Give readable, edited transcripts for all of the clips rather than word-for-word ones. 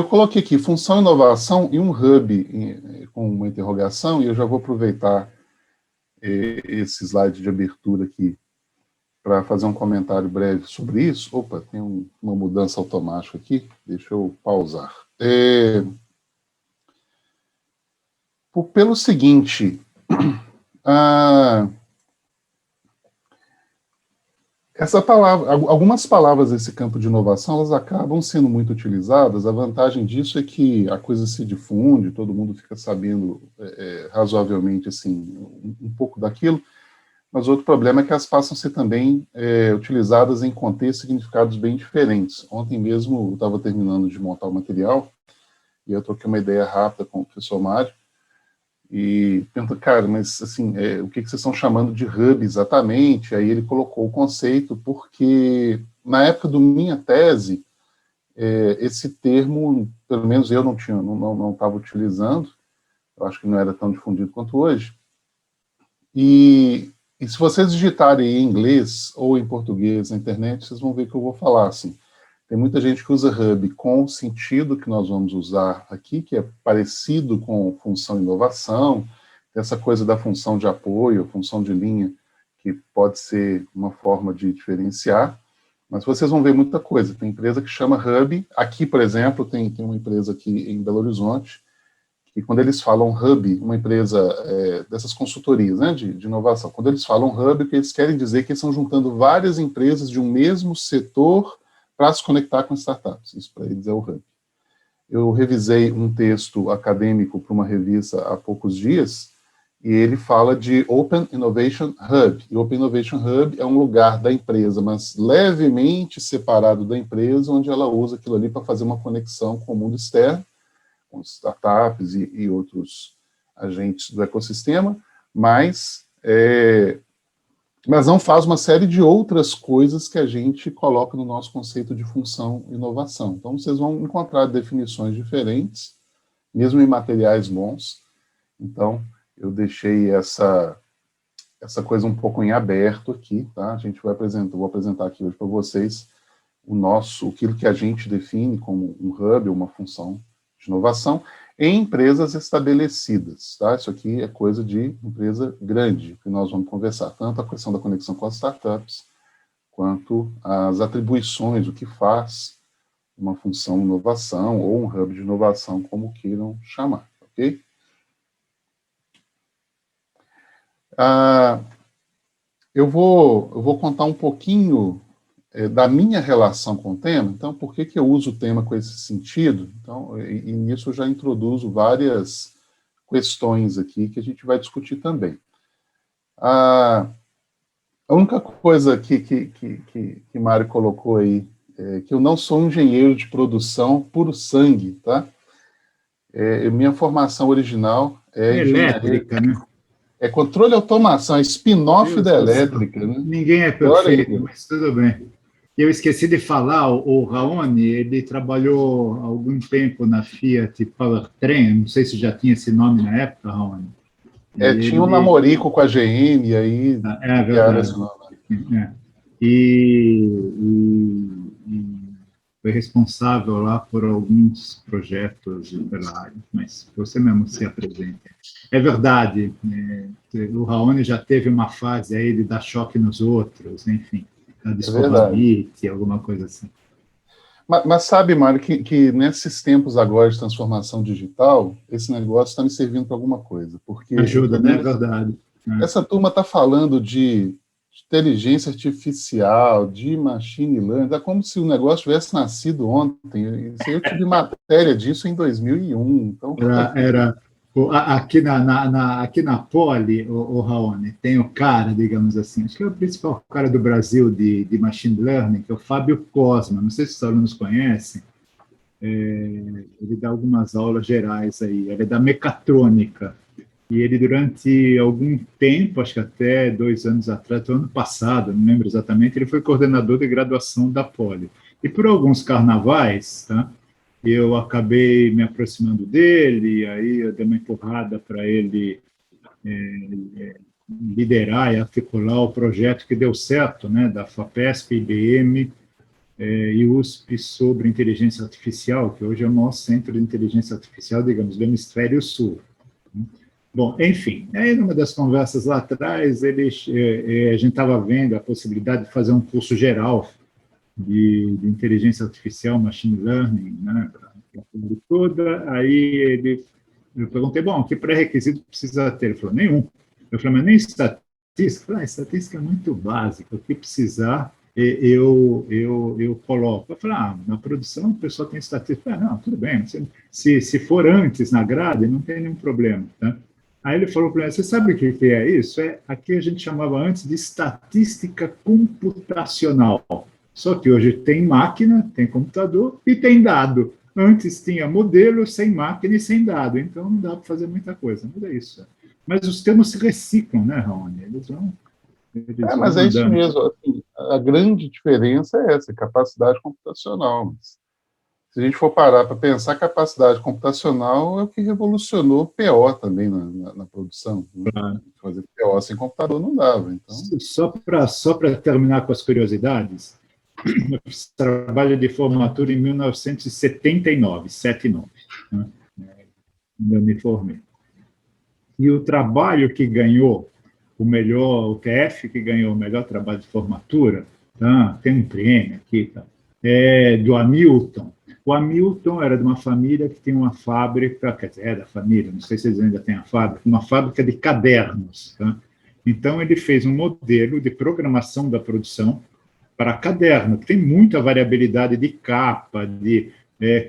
Eu coloquei aqui função inovação e um hub com uma interrogação, e eu já vou aproveitar esse slide de abertura aqui para fazer um comentário breve sobre isso. Opa, tem uma mudança automática aqui, deixa eu pausar. Pelo seguinte, essa palavra, algumas palavras desse campo de inovação, elas acabam sendo muito utilizadas. A vantagem disso é que a coisa se difunde, todo mundo fica sabendo razoavelmente assim, um pouco daquilo, mas outro problema é que elas passam a ser também utilizadas em contextos e significados bem diferentes. Ontem mesmo eu estava terminando de montar o material, e eu troquei uma ideia rápida com o professor Mário, e pergunto, cara, mas assim, o que vocês estão chamando de hub exatamente? Aí ele colocou o conceito, porque na época da minha tese, esse termo, pelo menos eu não estava utilizando, eu acho que não era tão difundido quanto hoje, e se vocês digitarem em inglês ou em português na internet, vocês vão ver que eu vou falar assim. Tem muita gente que usa hub com o sentido que nós vamos usar aqui, que é parecido com função inovação, essa coisa da função de apoio, função de linha, que pode ser uma forma de diferenciar, mas vocês vão ver muita coisa. Tem empresa que chama hub, aqui, por exemplo, tem uma empresa aqui em Belo Horizonte, que quando eles falam hub, uma empresa dessas consultorias, né, de inovação, quando eles falam hub, o que eles querem dizer é que eles estão juntando várias empresas de um mesmo setor para se conectar com startups. Isso para eles é o hub. Eu revisei um texto acadêmico para uma revista há poucos dias, e ele fala de Open Innovation Hub. E Open Innovation Hub é um lugar da empresa, mas levemente separado da empresa, onde ela usa aquilo ali para fazer uma conexão com o mundo externo, com startups e outros agentes do ecossistema, mas não faz uma série de outras coisas que a gente coloca no nosso conceito de função e inovação. Então, vocês vão encontrar definições diferentes, mesmo em materiais bons. Então, eu deixei essa coisa um pouco em aberto aqui, tá? Vou apresentar aqui hoje para vocês aquilo que a gente define como um hub, uma função de inovação, em empresas estabelecidas, tá? Isso aqui é coisa de empresa grande, que nós vamos conversar, tanto a questão da conexão com as startups, quanto as atribuições, o que faz uma função de inovação, ou um hub de inovação, como queiram chamar, ok? Eu vou contar um pouquinho da minha relação com o tema. Então, por que eu uso o tema com esse sentido? Então, e nisso eu já introduzo várias questões aqui que a gente vai discutir também. A única coisa que Mário colocou aí, que eu não sou um engenheiro de produção puro sangue, tá? Minha formação original é elétrica, né? É controle e automação, é spin-off da elétrica, né? Ninguém é perfeito, mas tudo bem. Eu esqueci de falar, o Raoni, ele trabalhou algum tempo na Fiat Powertrain, não sei se já tinha esse nome na época, Raoni. Tinha um namorico com a GM, e aí é verdade. Esse nome. E foi responsável lá por alguns projetos pela área, mas você mesmo se apresenta. É verdade, o Raoni já teve uma fase aí de dar choque nos outros, enfim, da descovadite, alguma coisa assim. Mas sabe, Mário, que nesses tempos agora de transformação digital, esse negócio está me servindo para alguma coisa. Porque ajuda, né? É verdade. Essa turma está falando de inteligência artificial, de machine learning, é como se o negócio tivesse nascido ontem. Eu tive matéria disso em 2001. Então... Era aqui na Poli, o Raoni, tem o cara, digamos assim, acho que é o principal cara do Brasil de machine learning, que é o Fábio Cosma, não sei se os alunos conhecem, ele dá algumas aulas gerais aí, ele é da mecatrônica, e ele durante algum tempo, acho que até 2 anos atrás, do ano passado, não lembro exatamente, ele foi coordenador de graduação da Poli. E por alguns carnavais, tá? Eu acabei me aproximando dele, aí eu dei uma empurrada para ele liderar e articular o projeto que deu certo, né, da FAPESP, IBM, e USP sobre inteligência artificial, que hoje é o maior centro de inteligência artificial, digamos, do hemisfério sul. Bom, enfim, aí numa das conversas lá atrás, a gente estava vendo a possibilidade de fazer um curso geral de inteligência artificial, machine learning, né, para a comunidade toda. Aí eu perguntei, bom, que pré-requisito precisa ter? Ele falou, nenhum. Eu falei, mas nem estatística? Eu falei, estatística é muito básica, o que precisar eu coloco. Eu falei, na produção o pessoal tem estatística. Não, tudo bem, se for antes na grade, não tem nenhum problema. Tá? Aí ele falou para mim, você sabe o que é isso? Aqui a gente chamava antes de estatística computacional. Só que hoje tem máquina, tem computador e tem dado. Antes tinha modelo sem máquina e sem dado, então não dá para fazer muita coisa, mas é isso. Mas os termos se reciclam, né, Raoni? Eles vão Mas é isso andando. mesmo. Assim, a grande diferença é essa, capacidade computacional. Se a gente for parar para pensar, capacidade computacional é o que revolucionou PO também na produção. Né? Fazer PO sem computador não dava. Então... Só para terminar com as curiosidades, eu fiz trabalho de formatura em 1979, 79, né? Eu me formei. E o trabalho que ganhou o TF que ganhou o melhor trabalho de formatura, tá? Tem um prêmio aqui, tá? É do Hamilton. O Hamilton era de uma família que tinha uma fábrica, quer dizer, é da família, não sei se eles ainda têm a fábrica, uma fábrica de cadernos. Tá? Então, ele fez um modelo de programação da produção para caderno, que tem muita variabilidade de capa, de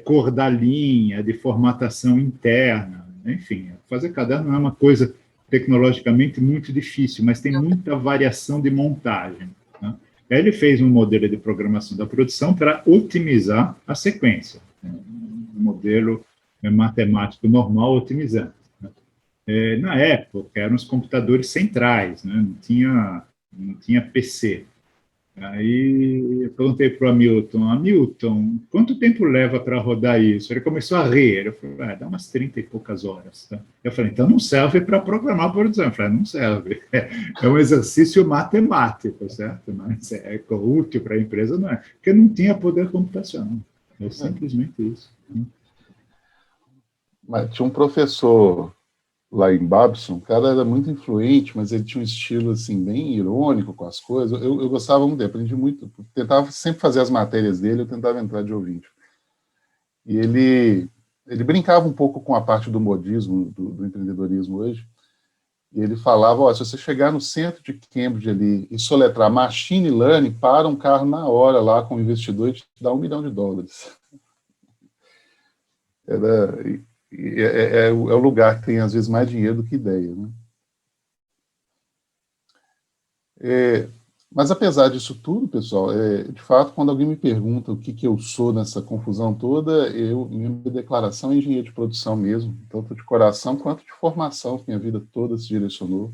cor da linha, de formatação interna, enfim, fazer caderno não é uma coisa tecnologicamente muito difícil, mas tem muita variação de montagem. Né? Aí ele fez um modelo de programação da produção para otimizar a sequência, um modelo matemático normal otimizando. Né? Na época, eram os computadores centrais, né? não tinha PC. Aí eu perguntei para o Hamilton, quanto tempo leva para rodar isso? Ele começou a rir, ele falou, dá umas 30 e poucas horas. Tá? Eu falei, então não serve para programar a produção. Eu falei, não serve, é um exercício matemático, certo? Mas é útil para a empresa, não é? Porque não tinha poder computacional, é simplesmente isso. Mas tinha um professor lá em Babson, o cara era muito influente, mas ele tinha um estilo assim bem irônico com as coisas. Eu gostava muito dele, aprendi muito. Tentava sempre fazer as matérias dele, eu tentava entrar de ouvinte. E ele brincava um pouco com a parte do modismo, do empreendedorismo hoje. E ele falava, se você chegar no centro de Cambridge ali e soletrar machine learning, para um carro na hora lá com o investidor e te dá $1 milhão. É o lugar que tem, às vezes, mais dinheiro do que ideia. Né? Mas, apesar disso tudo, pessoal, de fato, quando alguém me pergunta o que eu sou nessa confusão toda, minha declaração é engenheiro de produção mesmo, tanto de coração quanto de formação, minha vida toda se direcionou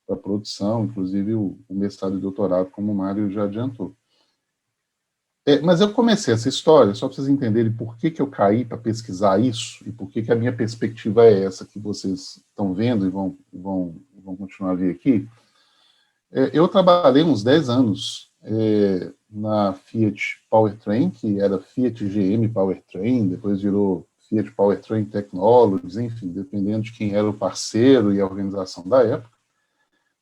para a produção, inclusive o mestrado e doutorado, como o Mário já adiantou. Mas eu comecei essa história, só para vocês entenderem por que eu caí para pesquisar isso e por que a minha perspectiva é essa que vocês estão vendo e vão continuar a ver aqui. Eu trabalhei uns 10 anos na Fiat Powertrain, que era Fiat GM Powertrain, depois virou Fiat Powertrain Technologies, enfim, dependendo de quem era o parceiro e a organização da época,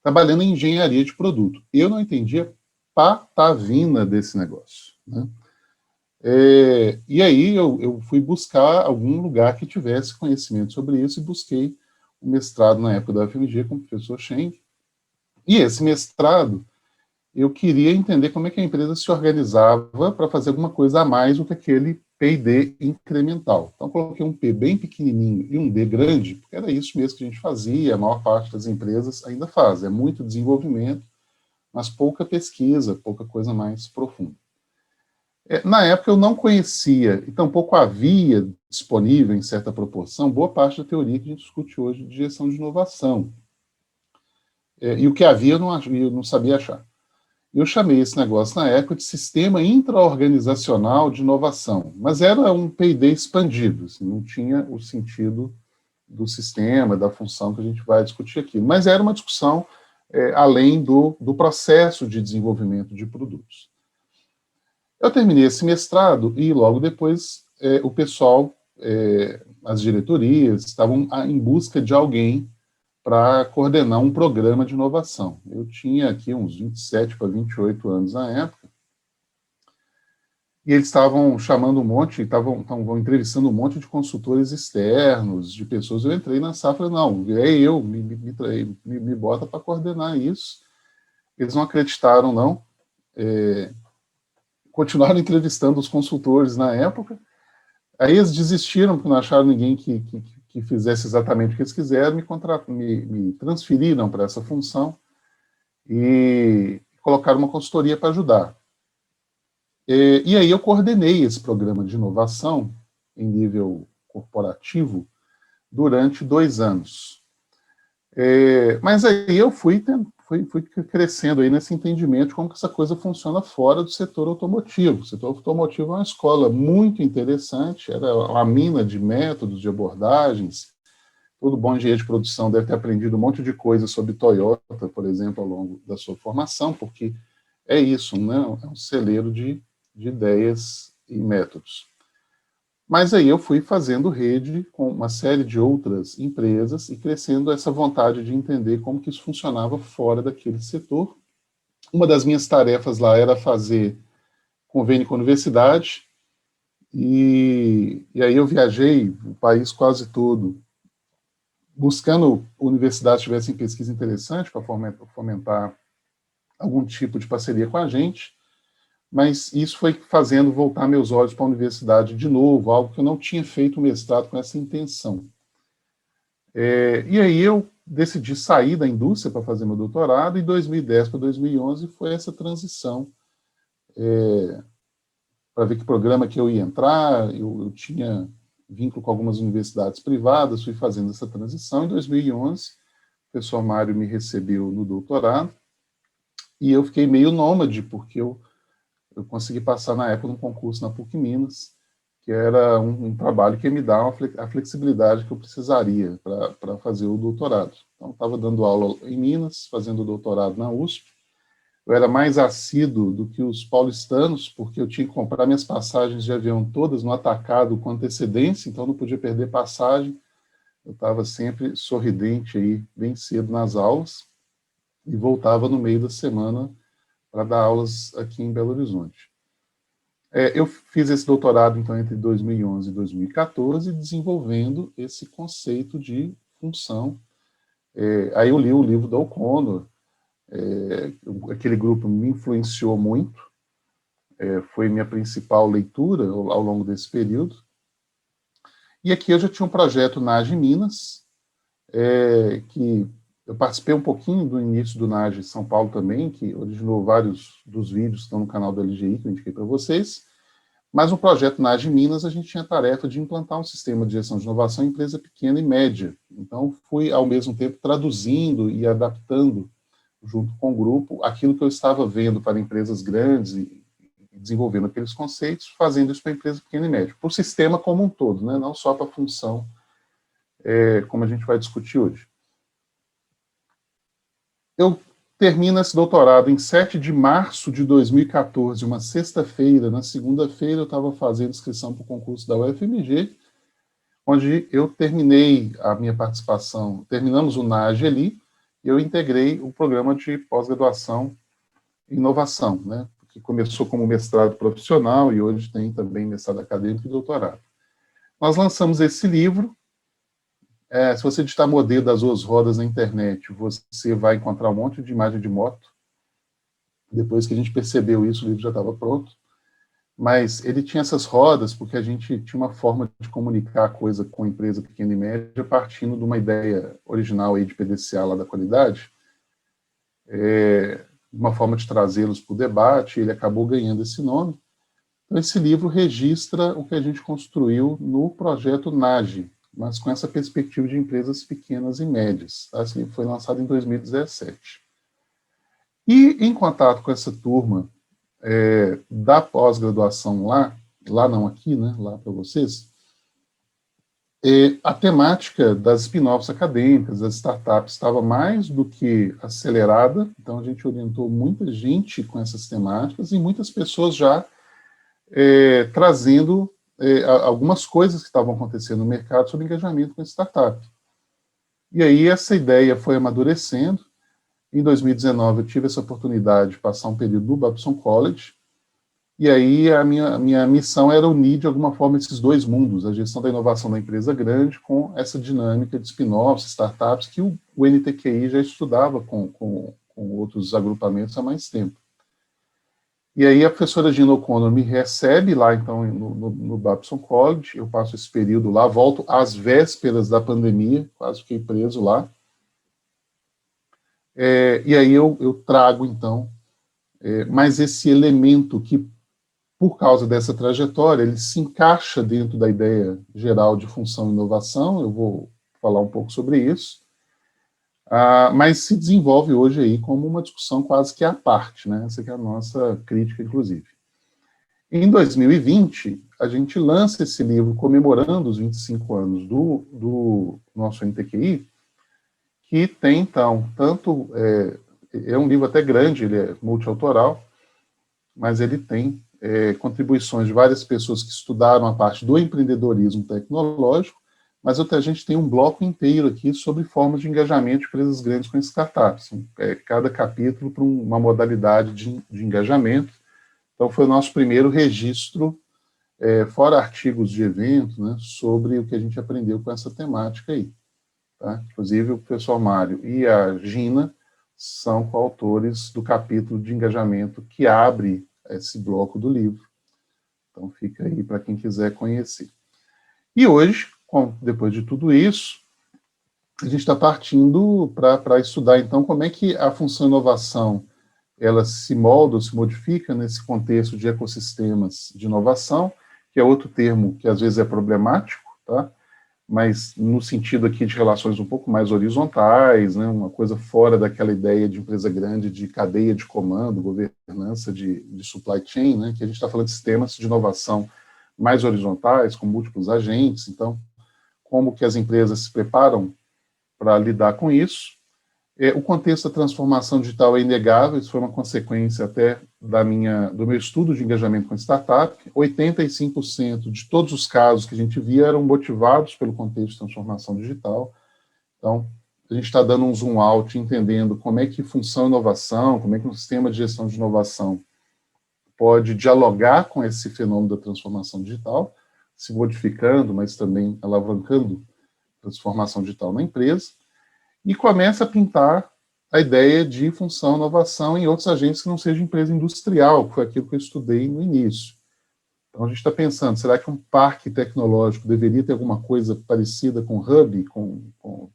trabalhando em engenharia de produto. Eu não entendia patavina desse negócio. Né? E aí eu fui buscar algum lugar que tivesse conhecimento sobre isso e busquei um mestrado na época da UFMG com o professor Schenck. E esse mestrado, eu queria entender como é que a empresa se organizava para fazer alguma coisa a mais do que aquele P&D incremental. Então, coloquei um P bem pequenininho e um D grande, porque era isso mesmo que a gente fazia, a maior parte das empresas ainda faz. É muito desenvolvimento, mas pouca pesquisa, pouca coisa mais profunda. Na época eu não conhecia, e tampouco havia disponível em certa proporção, boa parte da teoria que a gente discute hoje de gestão de inovação. E o que havia eu não sabia achar. Eu chamei esse negócio na época de Sistema Intraorganizacional de Inovação, mas era um P&D expandido, assim, não tinha o sentido do sistema, da função que a gente vai discutir aqui, mas era uma discussão além do processo de desenvolvimento de produtos. Eu terminei esse mestrado e logo depois o pessoal, as diretorias, estavam em busca de alguém para coordenar um programa de inovação. Eu tinha aqui uns 27 para 28 anos na época, e eles estavam chamando um monte, estavam entrevistando um monte de consultores externos, de pessoas. Eu entrei na safra, não, me bota para coordenar isso. Eles não acreditaram, não. Continuaram entrevistando os consultores na época. Aí eles desistiram, porque não acharam ninguém que fizesse exatamente o que eles quiseram, me transferiram para essa função e colocaram uma consultoria para ajudar. E aí eu coordenei esse programa de inovação em nível corporativo durante 2 anos. Mas aí eu fui crescendo aí nesse entendimento de como que essa coisa funciona fora do setor automotivo. O setor automotivo é uma escola muito interessante, era uma mina de métodos, de abordagens. Todo bom engenheiro de produção deve ter aprendido um monte de coisa sobre Toyota, por exemplo, ao longo da sua formação, porque é isso, né? É um celeiro de ideias e métodos. Mas aí eu fui fazendo rede com uma série de outras empresas e crescendo essa vontade de entender como que isso funcionava fora daquele setor. Uma das minhas tarefas lá era fazer convênio com a universidade, e aí eu viajei o país quase todo, buscando universidades que tivessem pesquisa interessante para fomentar algum tipo de parceria com a gente, mas isso foi fazendo voltar meus olhos para a universidade de novo, algo que eu não tinha feito o mestrado com essa intenção. E aí eu decidi sair da indústria para fazer meu doutorado, e 2010 para 2011 foi essa transição, para ver que programa que eu ia entrar. Eu tinha vínculo com algumas universidades privadas, fui fazendo essa transição. Em 2011, o professor Mário me recebeu no doutorado, e eu fiquei meio nômade, porque eu consegui passar na época num concurso na PUC Minas, que era um trabalho que me dá a flexibilidade que eu precisaria para fazer o doutorado. Então, eu estava dando aula em Minas, fazendo o doutorado na USP. Eu era mais assíduo do que os paulistanos, porque eu tinha que comprar minhas passagens de avião todas no atacado com antecedência, então não podia perder passagem. Eu estava sempre sorridente aí, bem cedo nas aulas, e voltava no meio da semana para dar aulas aqui em Belo Horizonte. Eu fiz esse doutorado, então, entre 2011 e 2014, desenvolvendo esse conceito de função. Aí eu li o livro da O'Connor, aquele grupo me influenciou muito, foi minha principal leitura ao longo desse período. E aqui eu já tinha um projeto NAGE Minas, que eu participei um pouquinho do início do NAGE São Paulo também, que originou vários dos vídeos que estão no canal do LGI, que eu indiquei para vocês. Mas no projeto NAGE Minas, a gente tinha a tarefa de implantar um sistema de gestão de inovação em empresa pequena e média. Então, fui, ao mesmo tempo, traduzindo e adaptando, junto com o grupo, aquilo que eu estava vendo para empresas grandes e desenvolvendo aqueles conceitos, fazendo isso para a empresa pequena e média, para o sistema como um todo, né? Não só para a função, como a gente vai discutir hoje. Eu termino esse doutorado em 7 de março de 2014, uma sexta-feira. Na segunda-feira eu estava fazendo inscrição para o concurso da UFMG, onde eu terminei a minha participação, terminamos o NAGE ali, e eu integrei o programa de pós-graduação em inovação, né, que começou como mestrado profissional e hoje tem também mestrado acadêmico e doutorado. Nós lançamos esse livro. Se você digitar modelo das 2 rodas na internet, você vai encontrar um monte de imagem de moto. Depois que a gente percebeu isso, o livro já estava pronto. Mas ele tinha essas rodas porque a gente tinha uma forma de comunicar a coisa com a empresa pequena e média, partindo de uma ideia original aí de PDCA lá da qualidade, uma forma de trazê-los para o debate. Ele acabou ganhando esse nome. Então, esse livro registra o que a gente construiu no projeto NAGE, mas com essa perspectiva de empresas pequenas e médias. Esse livro foi lançado em 2017. E, em contato com essa turma da pós-graduação lá não aqui, né, lá para vocês, a temática das spin-offs acadêmicas, das startups, estava mais do que acelerada, então a gente orientou muita gente com essas temáticas, e muitas pessoas já trazendo algumas coisas que estavam acontecendo no mercado sobre engajamento com startup. E aí essa ideia foi amadurecendo. Em 2019 eu tive essa oportunidade de passar um período no Babson College, e aí a minha missão era unir de alguma forma esses dois mundos, a gestão da inovação da empresa grande com essa dinâmica de spin-offs, startups, que o NTQI já estudava com outros agrupamentos há mais tempo. E aí a professora Gina O'Connor me recebe lá, então, no Babson College, eu passo esse período lá, volto às vésperas da pandemia, quase fiquei preso lá. E aí eu trago, então, mais esse elemento que, por causa dessa trajetória, ele se encaixa dentro da ideia geral de função e inovação, eu vou falar um pouco sobre isso, mas se desenvolve hoje aí como uma discussão quase que à parte, né? Essa que é a nossa crítica, inclusive. Em 2020, a gente lança esse livro comemorando os 25 anos do nosso NTQI, que tem, então, tanto... é um livro até grande, ele é multiautoral, mas ele tem contribuições de várias pessoas que estudaram a parte do empreendedorismo tecnológico, mas a gente tem um bloco inteiro aqui sobre formas de engajamento de empresas grandes com startups. Cada capítulo para uma modalidade de engajamento. Então, foi o nosso primeiro registro, fora artigos de eventos, né, sobre o que a gente aprendeu com essa temática aí. Tá? Inclusive, o professor Mário e a Gina são coautores do capítulo de engajamento que abre esse bloco do livro. Então, fica aí para quem quiser conhecer. E hoje, depois de tudo isso, a gente está partindo para estudar, então, como é que a função inovação ela se molda, se modifica nesse contexto de ecossistemas de inovação, que é outro termo que às vezes é problemático, tá? Mas no sentido aqui de relações um pouco mais horizontais, né? Uma coisa fora daquela ideia de empresa grande, de cadeia de comando, governança de supply chain, né? Que a gente está falando de sistemas de inovação mais horizontais, com múltiplos agentes. Então, como que as empresas se preparam para lidar com isso? O contexto da transformação digital é inegável, isso foi uma consequência até do meu estudo de engajamento com startup. 85% de todos os casos que a gente via eram motivados pelo contexto de transformação digital. Então, a gente está dando um zoom out, entendendo como é que funciona a inovação, como é que um sistema de gestão de inovação pode dialogar com esse fenômeno da transformação digital, se modificando, mas também alavancando a transformação digital na empresa. E começa a pintar a ideia de função e inovação em outros agentes que não seja empresa industrial, que foi aquilo que eu estudei no início. Então, a gente está pensando, será que um parque tecnológico deveria ter alguma coisa parecida com hub, com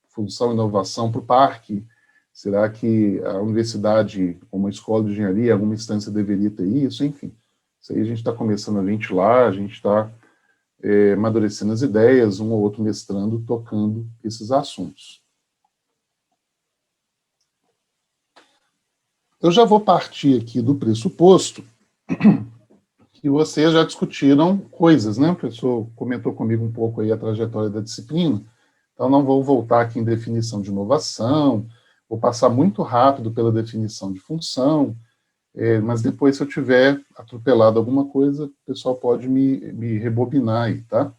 função e inovação para o parque? Será que a universidade, uma escola de engenharia, alguma instância deveria ter isso? Enfim, isso aí a gente está começando a ventilar, a gente está amadurecendo as ideias, um ou outro mestrando, tocando esses assuntos. Eu já vou partir aqui do pressuposto que vocês já discutiram coisas, né? O professor comentou comigo um pouco aí a trajetória da disciplina, então não vou voltar aqui em definição de inovação, vou passar muito rápido pela definição de função, mas depois, se eu tiver atropelado alguma coisa, o pessoal pode me rebobinar aí, tá?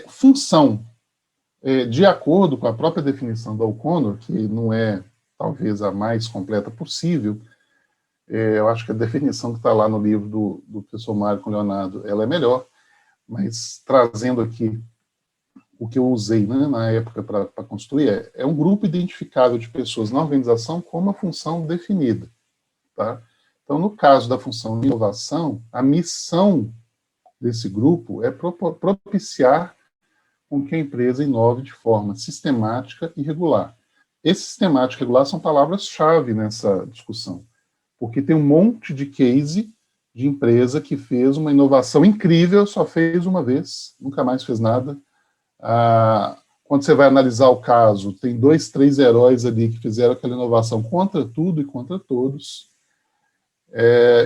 Função, de acordo com a própria definição da O'Connor, que não é talvez a mais completa possível, eu acho que a definição que está lá no livro do professor Mário com Leonardo, ela é melhor, mas trazendo aqui o que eu usei, né, na época para construir, é um grupo identificável de pessoas na organização com uma função definida. Tá? Então, no caso da função de inovação, a missão desse grupo é propiciar com que a empresa inove de forma sistemática e regular. Esse sistemático e regular são palavras-chave nessa discussão, porque tem um monte de case de empresa que fez uma inovação incrível, só fez uma vez, nunca mais fez nada. Quando você vai analisar o caso, tem 2, 3 heróis ali que fizeram aquela inovação contra tudo e contra todos.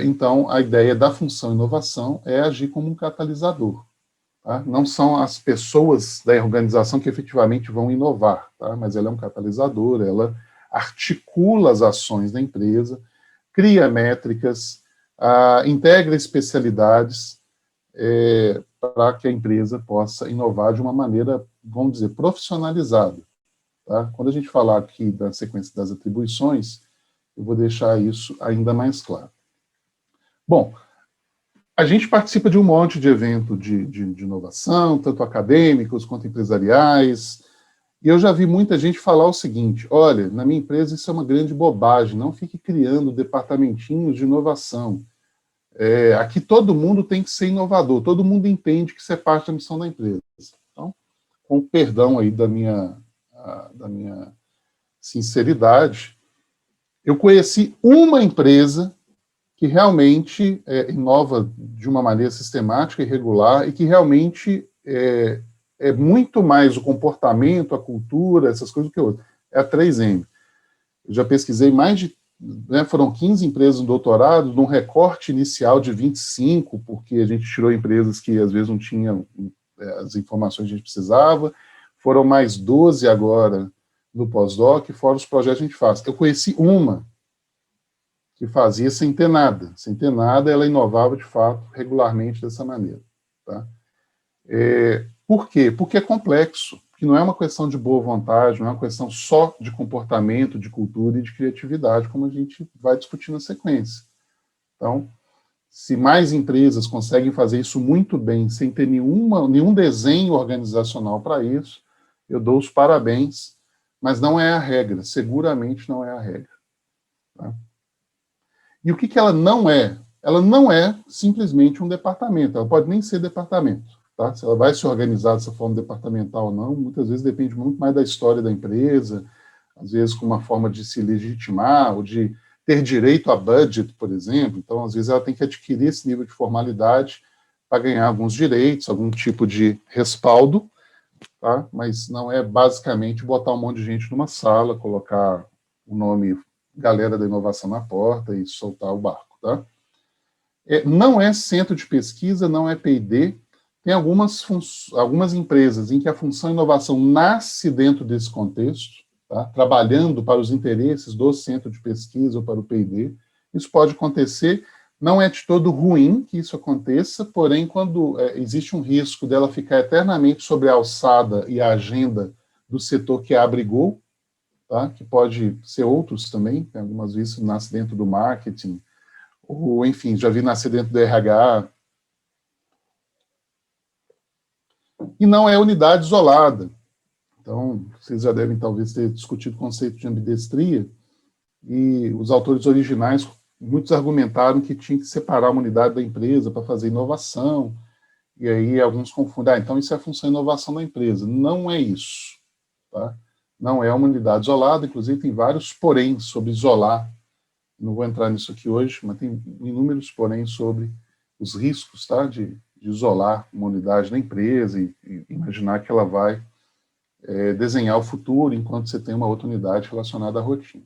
Então, a ideia da função inovação é agir como um catalisador. Tá? Não são as pessoas da organização que efetivamente vão inovar, tá? Mas ela é um catalisador, ela articula as ações da empresa, cria métricas, integra especialidades para que a empresa possa inovar de uma maneira, vamos dizer, profissionalizada. Tá? Quando a gente falar aqui da sequência das atribuições, eu vou deixar isso ainda mais claro. Bom, a gente participa de um monte de evento de inovação, tanto acadêmicos quanto empresariais, e eu já vi muita gente falar o seguinte: olha, na minha empresa isso é uma grande bobagem, não fique criando departamentinhos de inovação. Aqui todo mundo tem que ser inovador, todo mundo entende que isso é parte da missão da empresa. Então, com o perdão aí da minha sinceridade, eu conheci uma empresa que realmente inova de uma maneira sistemática e regular e que realmente é muito mais o comportamento, a cultura, essas coisas do que outra. É a 3M. Eu já pesquisei mais de... foram 15 empresas no doutorado, num recorte inicial de 25, porque a gente tirou empresas que às vezes não tinham as informações que a gente precisava. Foram mais 12 agora no pós-doc, fora os projetos que a gente faz. Eu conheci uma que fazia sem ter nada. Sem ter nada, ela inovava, de fato, regularmente dessa maneira. Tá? Por quê? Porque é complexo, porque não é uma questão de boa vontade, não é uma questão só de comportamento, de cultura e de criatividade, como a gente vai discutir na sequência. Então, se mais empresas conseguem fazer isso muito bem, sem ter nenhum desenho organizacional para isso, eu dou os parabéns, mas não é a regra, seguramente não é a regra. Tá? E o que ela não é? Ela não é simplesmente um departamento, ela pode nem ser departamento. Tá? Se ela vai se organizar dessa forma departamental ou não, muitas vezes depende muito mais da história da empresa, às vezes com uma forma de se legitimar, ou de ter direito a budget, por exemplo. Então, às vezes, ela tem que adquirir esse nível de formalidade para ganhar alguns direitos, algum tipo de respaldo, tá? Mas não é basicamente botar um monte de gente numa sala, colocar o nome galera da inovação na porta e soltar o barco. Tá? Não é centro de pesquisa, não é P&D. Tem algumas empresas em que a função inovação nasce dentro desse contexto, tá? Trabalhando para os interesses do centro de pesquisa ou para o P&D. Isso pode acontecer, não é de todo ruim que isso aconteça, porém, quando existe um risco dela ficar eternamente sobre a alçada e a agenda do setor que a abrigou, tá? Que pode ser outros também, algumas vezes nasce dentro do marketing, ou, enfim, já vi nascer dentro do RH. E não é unidade isolada. Então, vocês já devem, talvez, ter discutido o conceito de ambidestria, e os autores originais, muitos argumentaram que tinha que separar uma unidade da empresa para fazer inovação, e aí alguns confundem, então isso é a função de inovação da empresa. Não é isso. Tá? Não é uma unidade isolada, inclusive tem vários porém sobre isolar. Não vou entrar nisso aqui hoje, mas tem inúmeros porém sobre os riscos, tá, de isolar uma unidade da empresa e imaginar que ela vai desenhar o futuro enquanto você tem uma outra unidade relacionada à rotina.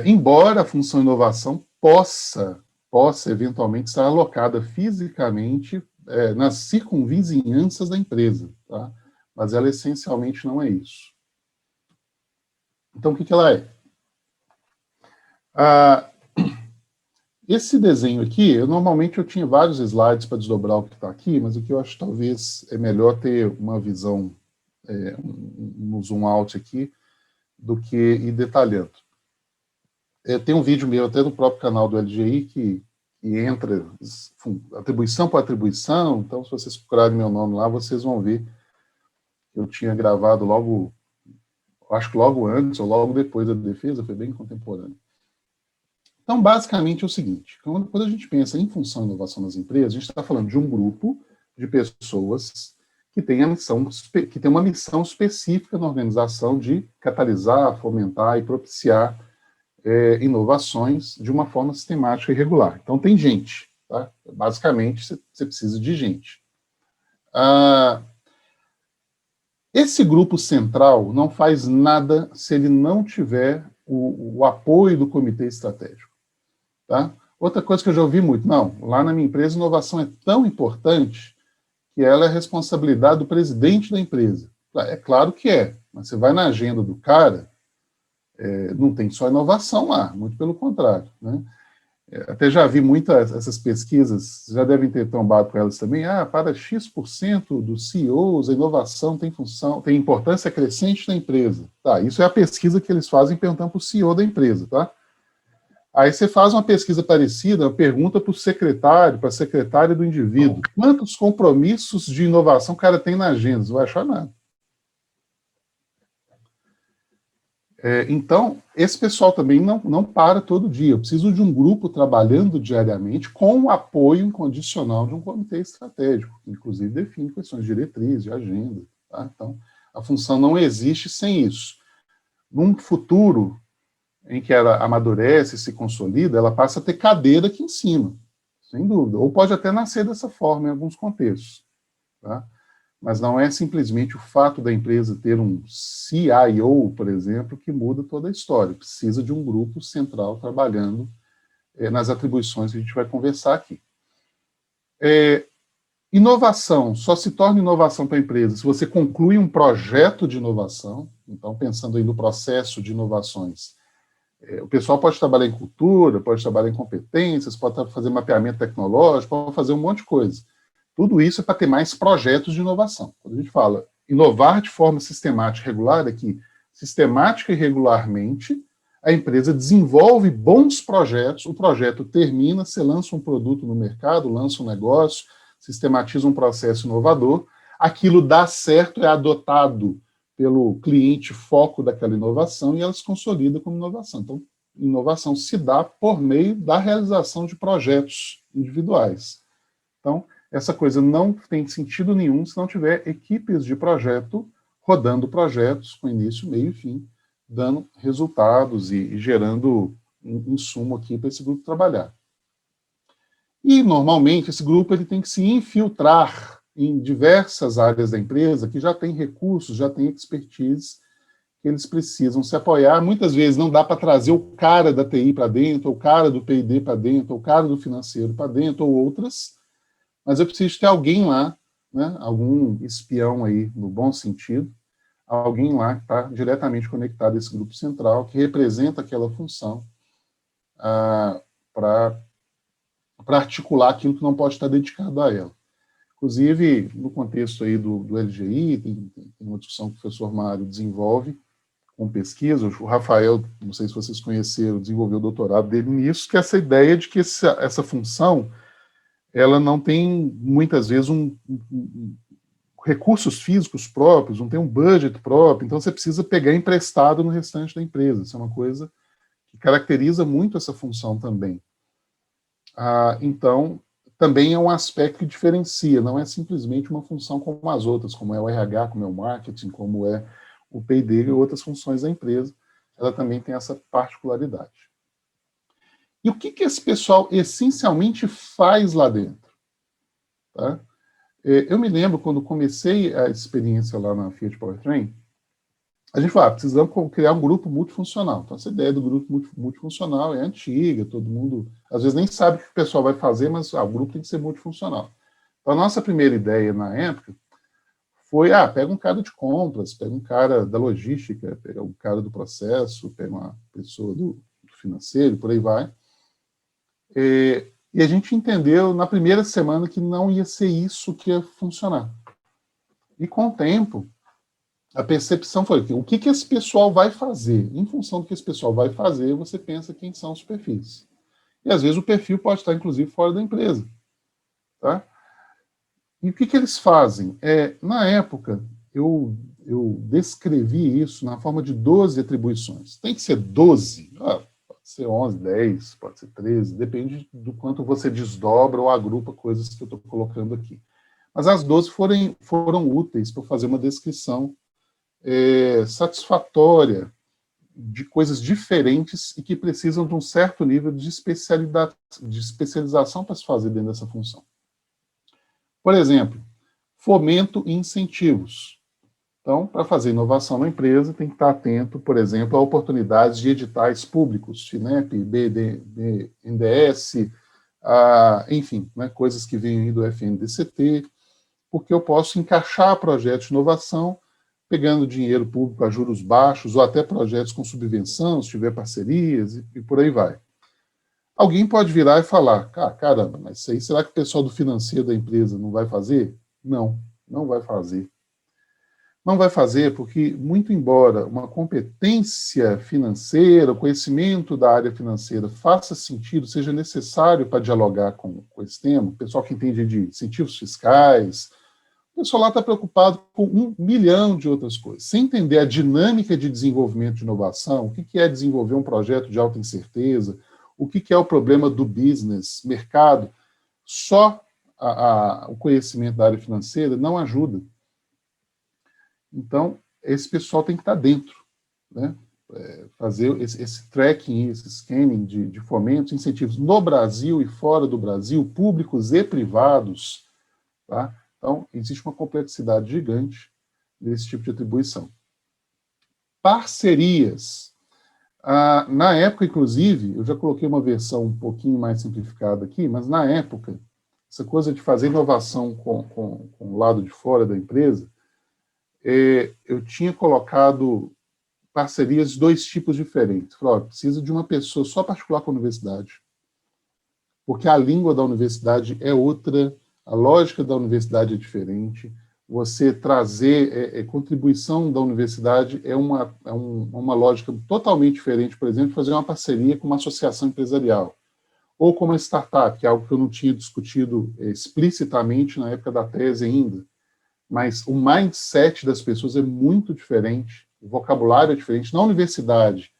Embora a função inovação possa eventualmente estar alocada fisicamente nas circunvizinhanças da empresa, tá? Mas ela essencialmente não é isso. Então, o que ela é? Esse desenho aqui, normalmente eu tinha vários slides para desdobrar o que está aqui, mas o que eu acho talvez é melhor ter uma visão, um zoom out aqui, do que ir detalhando. Tem um vídeo meu até no próprio canal do LGI que entra atribuição por atribuição, então se vocês procurarem meu nome lá, vocês vão ver que eu tinha gravado logo, acho que logo antes ou logo depois da defesa, foi bem contemporâneo. Então, basicamente, é o seguinte, quando a gente pensa em função e inovação nas empresas, a gente está falando de um grupo de pessoas que tem uma missão específica na organização de catalisar, fomentar e propiciar inovações de uma forma sistemática e regular. Então, tem gente. Tá? Basicamente, você precisa de gente. Esse grupo central não faz nada se ele não tiver o apoio do comitê estratégico. Tá? Outra coisa que eu já ouvi muito, não, lá na minha empresa, inovação é tão importante que ela é responsabilidade do presidente da empresa. É claro que é, mas você vai na agenda do cara, não tem só inovação lá, muito pelo contrário. Né? Até já vi muitas essas pesquisas, já devem ter tombado com elas também. Para X% dos CEOs, a inovação tem importância crescente na empresa. Tá, isso é a pesquisa que eles fazem perguntando para o CEO da empresa, tá? Aí você faz uma pesquisa parecida, pergunta para o secretário, para a secretária do indivíduo, quantos compromissos de inovação o cara tem na agenda? Não vai achar nada. Então, esse pessoal também não para todo dia. Eu preciso de um grupo trabalhando diariamente com o apoio incondicional de um comitê estratégico, que inclusive define questões de diretriz, de agenda. Tá? Então, a função não existe sem isso. Num futuro em que ela amadurece e se consolida, ela passa a ter cadeira aqui em cima, sem dúvida. Ou pode até nascer dessa forma em alguns contextos. Tá? Mas não é simplesmente o fato da empresa ter um CIO, por exemplo, que muda toda a história. Precisa de um grupo central trabalhando nas atribuições que a gente vai conversar aqui. Inovação só se torna inovação para a empresa se você conclui um projeto de inovação. Então, pensando aí no processo de inovações, o pessoal pode trabalhar em cultura, pode trabalhar em competências, pode fazer mapeamento tecnológico, pode fazer um monte de coisa. Tudo isso é para ter mais projetos de inovação. Quando a gente fala inovar de forma sistemática e regular, é que, sistemática e regularmente, a empresa desenvolve bons projetos, o projeto termina, você lança um produto no mercado, lança um negócio, sistematiza um processo inovador, aquilo dá certo, é adotado pelo cliente foco daquela inovação e ela se consolida como inovação. Então, inovação se dá por meio da realização de projetos individuais. Então, essa coisa não tem sentido nenhum se não tiver equipes de projeto rodando projetos com início, meio e fim, dando resultados e gerando insumo aqui para esse grupo trabalhar. E, normalmente, esse grupo ele tem que se infiltrar em diversas áreas da empresa que já tem recursos, já tem expertise, que eles precisam se apoiar. Muitas vezes não dá para trazer o cara da TI para dentro, ou o cara do P&D para dentro, ou o cara do financeiro para dentro, ou outras, mas eu preciso ter alguém lá, né, algum espião aí, no bom sentido, alguém lá que está diretamente conectado a esse grupo central, que representa aquela função para articular aquilo que não pode estar dedicado a ela. Inclusive, no contexto aí do LGI, tem uma discussão que o professor Mário desenvolve com pesquisa, o Rafael, não sei se vocês conheceram, desenvolveu o doutorado dele nisso, que é essa ideia de que essa função ela não tem, muitas vezes, recursos físicos próprios, não tem um budget próprio, então você precisa pegar emprestado no restante da empresa. Isso é uma coisa que caracteriza muito essa função também. Então, também é um aspecto que diferencia, não é simplesmente uma função como as outras, como é o RH, como é o marketing, como é o P&D e outras funções da empresa, ela também tem essa particularidade. E o que esse pessoal essencialmente faz lá dentro? Tá? Eu me lembro, quando comecei a experiência lá na Fiat Powertrain, a gente falou, precisamos criar um grupo multifuncional. Então, essa ideia do grupo multifuncional é antiga, todo mundo, às vezes, nem sabe o que o pessoal vai fazer, mas o grupo tem que ser multifuncional. Então, a nossa primeira ideia, na época, foi, pega um cara de compras, pega um cara da logística, pega um cara do processo, pega uma pessoa do financeiro, por aí vai. E a gente entendeu, na primeira semana, que não ia ser isso que ia funcionar. E, com o tempo, a percepção foi o que esse pessoal vai fazer? Em função do que esse pessoal vai fazer, você pensa quem são os perfis. E, às vezes, o perfil pode estar, inclusive, fora da empresa. Tá? E o que eles fazem? Na época, eu descrevi isso na forma de 12 atribuições. Tem que ser 12? Pode ser 11, 10, pode ser 13, depende do quanto você desdobra ou agrupa coisas que eu estou colocando aqui. Mas as 12 foram úteis para fazer uma descrição satisfatória de coisas diferentes e que precisam de um certo nível de especialização para se fazer dentro dessa função. Por exemplo, fomento e incentivos. Então, para fazer inovação na empresa, tem que estar atento, por exemplo, a oportunidades de editais públicos, FINEP, BNDES, enfim, né, coisas que vêm do FNDCT, porque eu posso encaixar projetos de inovação pegando dinheiro público a juros baixos, ou até projetos com subvenção, se tiver parcerias, e por aí vai. Alguém pode virar e falar, caramba, mas isso aí, será que o pessoal do financeiro da empresa não vai fazer? Não, não vai fazer. Não vai fazer porque, muito embora uma competência financeira, o conhecimento da área financeira faça sentido, seja necessário para dialogar com esse tema, o pessoal que entende de incentivos fiscais, o pessoal lá está preocupado com 1 milhão de outras coisas. Sem entender a dinâmica de desenvolvimento de inovação, o que é desenvolver um projeto de alta incerteza, o que é o problema do business, mercado, só o conhecimento da área financeira não ajuda. Então, esse pessoal tem que estar dentro, né? Fazer esse tracking, esse scanning de fomentos, incentivos no Brasil e fora do Brasil, públicos e privados. Tá? Então, existe uma complexidade gigante nesse tipo de atribuição. Parcerias. Na época, inclusive, eu já coloquei uma versão um pouquinho mais simplificada aqui, mas na época, essa coisa de fazer inovação com o lado de fora da empresa, eu tinha colocado parcerias de 2 tipos diferentes. Falei, precisa de uma pessoa só particular com a universidade, porque a língua da universidade é outra, a lógica da universidade é diferente, você trazer contribuição da universidade é uma lógica totalmente diferente, por exemplo, fazer uma parceria com uma associação empresarial, ou com uma startup, que é algo que eu não tinha discutido explicitamente na época da tese ainda, mas o mindset das pessoas é muito diferente, o vocabulário é diferente. Na universidade,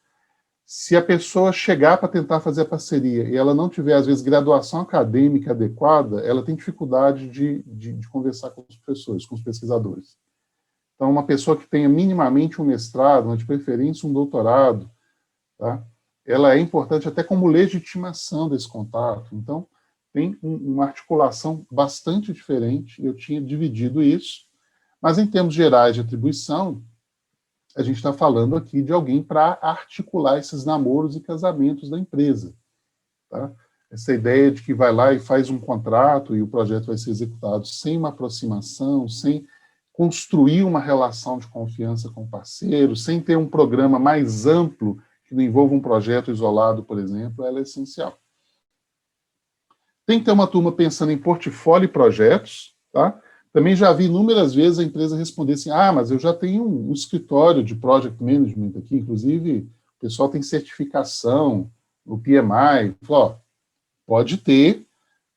se a pessoa chegar para tentar fazer a parceria e ela não tiver, às vezes, graduação acadêmica adequada, ela tem dificuldade de conversar com os professores, com os pesquisadores. Então, uma pessoa que tenha minimamente um mestrado, de preferência um doutorado, tá? Ela é importante até como legitimação desse contato. Então, tem uma articulação bastante diferente, eu tinha dividido isso, mas em termos gerais de atribuição, a gente está falando aqui de alguém para articular esses namoros e casamentos da empresa. Tá? Essa ideia de que vai lá e faz um contrato e o projeto vai ser executado sem uma aproximação, sem construir uma relação de confiança com o parceiro, sem ter um programa mais amplo que não envolva um projeto isolado, por exemplo, ela é essencial. Tem que ter uma turma pensando em portfólio e projetos, tá? Também já vi inúmeras vezes a empresa responder assim, mas eu já tenho um escritório de project management aqui, inclusive o pessoal tem certificação no PMI. Pode ter,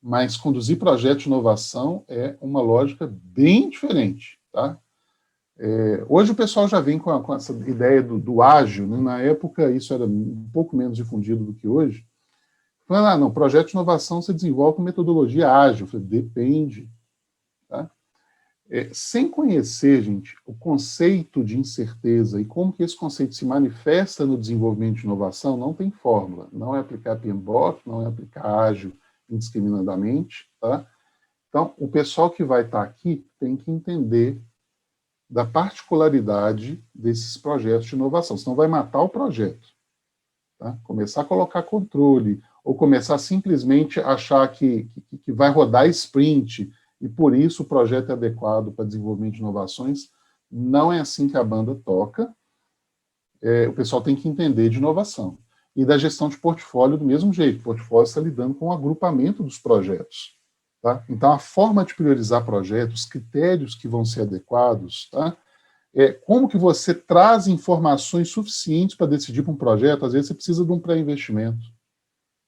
mas conduzir projeto de inovação é uma lógica bem diferente, tá? Hoje o pessoal já vem com essa ideia do ágil, né? Na época isso era um pouco menos difundido do que hoje. Falando, não, projeto de inovação você desenvolve com metodologia ágil. Eu falei, depende. Tá? Sem conhecer, gente, o conceito de incerteza e como que esse conceito se manifesta no desenvolvimento de inovação, não tem fórmula. Não é aplicar PMBOK, não é aplicar ágil indiscriminadamente. Tá? Então, o pessoal que vai estar aqui tem que entender da particularidade desses projetos de inovação, senão vai matar o projeto. Tá? Começar a colocar controle, ou começar simplesmente a achar que vai rodar sprint, e por isso o projeto é adequado para desenvolvimento de inovações, não é assim que a banda toca. O pessoal tem que entender de inovação. E da gestão de portfólio do mesmo jeito, o portfólio está lidando com o agrupamento dos projetos. Tá? Então, a forma de priorizar projetos, os critérios que vão ser adequados, tá? Como que você traz informações suficientes para decidir para um projeto. Às vezes você precisa de um pré-investimento.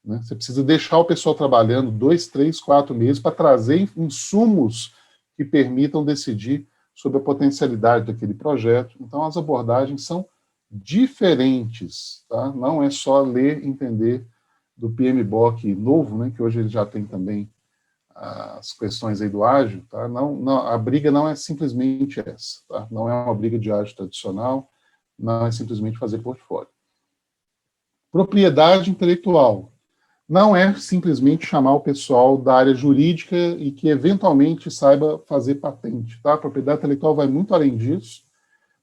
Né? Você precisa deixar o pessoal trabalhando 2, 3, 4 meses para trazer insumos que permitam decidir sobre a potencialidade daquele projeto. Então, as abordagens são diferentes. Tá? Não é só ler e entender do PMBOK novo, né, que hoje ele já tem também as questões aí do ágil. Tá? Não, a briga não é simplesmente essa. Tá? Não é uma briga de ágil tradicional, não é simplesmente fazer portfólio. Propriedade intelectual. Não é simplesmente chamar o pessoal da área jurídica e que eventualmente saiba fazer patente. Tá? A propriedade intelectual vai muito além disso.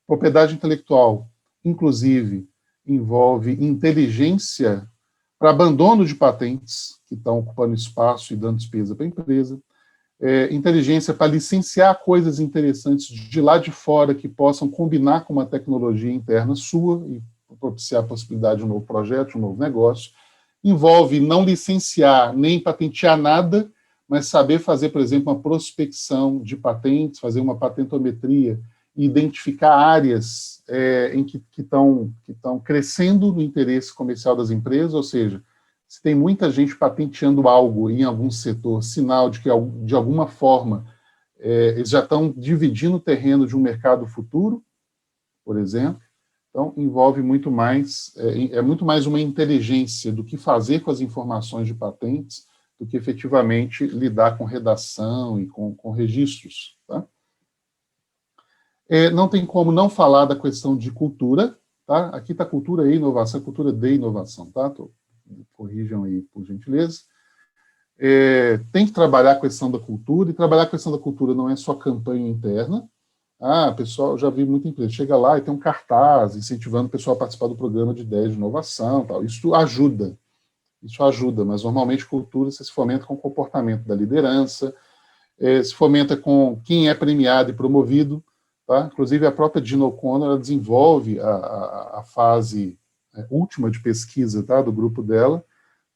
Propriedade intelectual, inclusive, envolve inteligência para abandono de patentes que estão ocupando espaço e dando despesa para a empresa. Inteligência para licenciar coisas interessantes de lá de fora que possam combinar com uma tecnologia interna sua e propiciar a possibilidade de um novo projeto, de um novo negócio. envolve não licenciar nem patentear nada, mas saber fazer, por exemplo, uma prospecção de patentes, fazer uma patentometria, e identificar áreas em que estão crescendo no interesse comercial das empresas, ou seja, se tem muita gente patenteando algo em algum setor, sinal de que, de alguma forma, eles já estão dividindo o terreno de um mercado futuro, por exemplo. Então, envolve muito mais, muito mais uma inteligência do que fazer com as informações de patentes, do que efetivamente lidar com redação e com registros. Tá? Não tem como não falar da questão de cultura. Tá? Aqui está cultura e inovação, cultura de inovação. Tá? Corrijam aí, por gentileza. Tem que trabalhar a questão da cultura, e trabalhar a questão da cultura não é só campanha interna. Pessoal, eu já vi muita empresa, chega lá e tem um cartaz incentivando o pessoal a participar do programa de ideias de inovação. Tal. Isso ajuda, mas normalmente cultura se fomenta com o comportamento da liderança, se fomenta com quem é premiado e promovido. Tá? Inclusive, a própria Gina O'Connor ela desenvolve a fase última de pesquisa, tá, do grupo dela,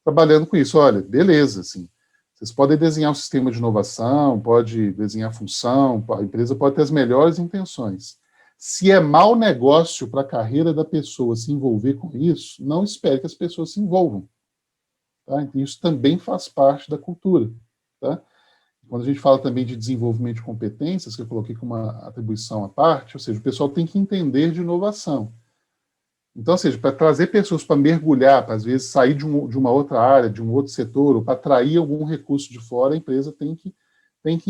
trabalhando com isso. Olha, beleza, assim, vocês podem desenhar um sistema de inovação, pode desenhar função, a empresa pode ter as melhores intenções. Se é mau negócio para a carreira da pessoa se envolver com isso, não espere que as pessoas se envolvam. Tá? Isso também faz parte da cultura. Tá? Quando a gente fala também de desenvolvimento de competências, que eu coloquei como uma atribuição à parte, ou seja, o pessoal tem que entender de inovação. Então, ou seja, para trazer pessoas para mergulhar, para às vezes sair de uma outra área, de um outro setor, ou para atrair algum recurso de fora, a empresa tem que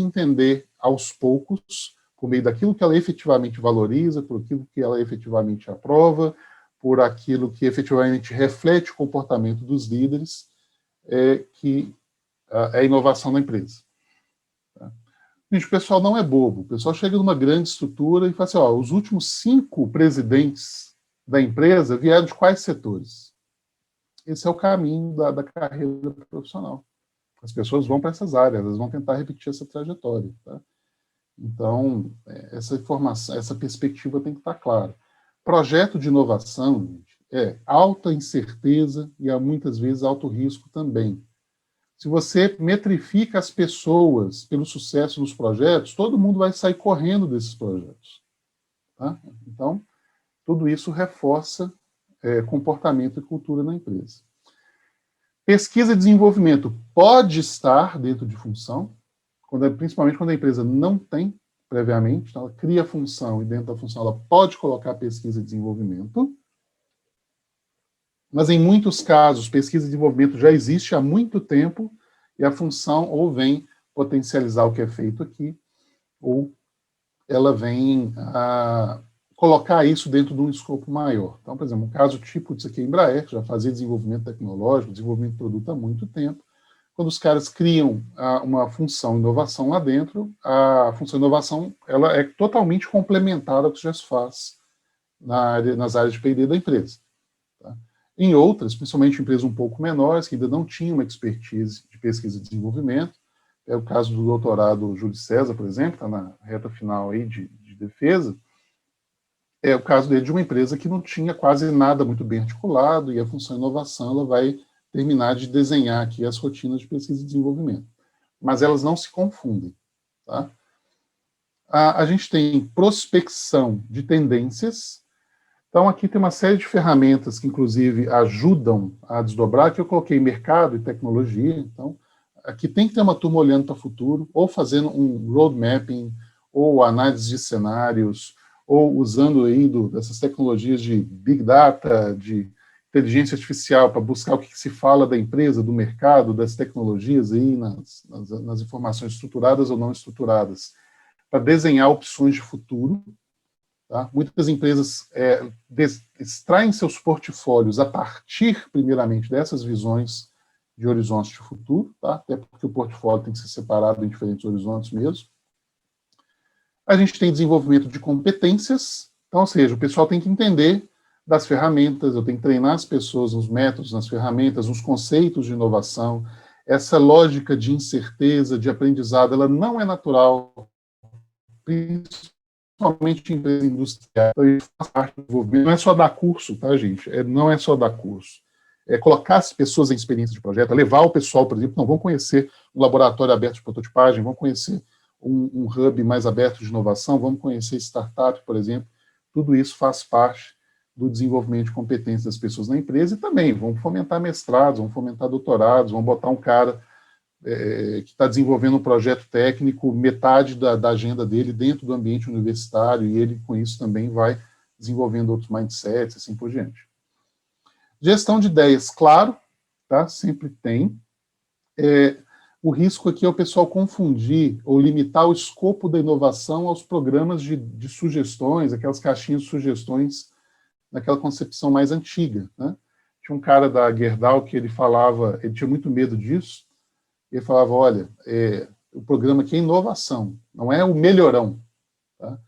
entender aos poucos, por meio daquilo que ela efetivamente valoriza, por aquilo que ela efetivamente aprova, por aquilo que efetivamente reflete o comportamento dos líderes, que é a inovação da empresa. Tá? Gente, o pessoal não é bobo. O pessoal chega numa grande estrutura e fala assim, os últimos 5 presidentes da empresa vieram de quais setores? Esse é o caminho da carreira profissional. As pessoas vão para essas áreas, elas vão tentar repetir essa trajetória. Tá? Então, essa informação, essa perspectiva tem que estar clara. Projeto de inovação, gente, é alta incerteza e, muitas vezes, alto risco também. Se você metrifica as pessoas pelo sucesso dos projetos, todo mundo vai sair correndo desses projetos. Tá? Então, tudo isso reforça comportamento e cultura na empresa. Pesquisa e desenvolvimento pode estar dentro de função, principalmente quando a empresa não tem previamente, então ela cria a função e dentro da função ela pode colocar pesquisa e desenvolvimento, mas em muitos casos pesquisa e desenvolvimento já existe há muito tempo e a função ou vem potencializar o que é feito aqui, ou ela vem colocar isso dentro de um escopo maior. Então, por exemplo, um caso tipo disso aqui é a Embraer, que já fazia desenvolvimento tecnológico, desenvolvimento de produto há muito tempo. Quando os caras criam uma função inovação lá dentro, a função inovação ela é totalmente complementar ao que já se faz nas áreas de P&D da empresa. Tá? Em outras, principalmente empresas um pouco menores, que ainda não tinham uma expertise de pesquisa e desenvolvimento, é o caso do doutorado Júlio César, por exemplo, está na reta final aí de defesa, é o caso dele de uma empresa que não tinha quase nada muito bem articulado, e a função inovação ela vai terminar de desenhar aqui as rotinas de pesquisa e desenvolvimento. Mas elas não se confundem. Tá? A gente tem prospecção de tendências. Então, aqui tem uma série de ferramentas que, inclusive, ajudam a desdobrar, que eu coloquei mercado e tecnologia. Então, aqui tem que ter uma turma olhando para o futuro, ou fazendo um road mapping, ou análise de cenários, ou usando aí dessas tecnologias de Big Data, de inteligência artificial, para buscar o que se fala da empresa, do mercado, das tecnologias aí nas informações estruturadas ou não estruturadas, para desenhar opções de futuro. Tá? Muitas empresas extraem seus portfólios a partir, primeiramente, dessas visões de horizontes de futuro, tá? Até porque o portfólio tem que ser separado em diferentes horizontes mesmo. A gente tem desenvolvimento de competências, então, ou seja, o pessoal tem que entender das ferramentas, eu tenho que treinar as pessoas nos métodos, nas ferramentas, nos conceitos de inovação. Essa lógica de incerteza, de aprendizado, ela não é natural, principalmente em empresas industriais. Então, isso faz parte do desenvolvimento. Não é só dar curso, tá, gente? Não é só dar curso. colocar as pessoas em experiência de projeto, levar o pessoal, por exemplo, não vão conhecer um laboratório aberto de prototipagem, vão conhecer um hub mais aberto de inovação, vamos conhecer startup, por exemplo. Tudo isso faz parte do desenvolvimento de competências das pessoas na empresa e também vão fomentar mestrados, vão fomentar doutorados, vão botar um cara que está desenvolvendo um projeto técnico, metade da agenda dele dentro do ambiente universitário, e ele, com isso, também vai desenvolvendo outros mindsets, assim por diante. Gestão de ideias, claro, tá? Sempre tem. O risco aqui é o pessoal confundir ou limitar o escopo da inovação aos programas de sugestões, aquelas caixinhas de sugestões naquela concepção mais antiga, né? Tinha um cara da Gerdau que ele falava, ele tinha muito medo disso, ele falava, olha, o programa aqui é inovação, não é o melhorão. Tá?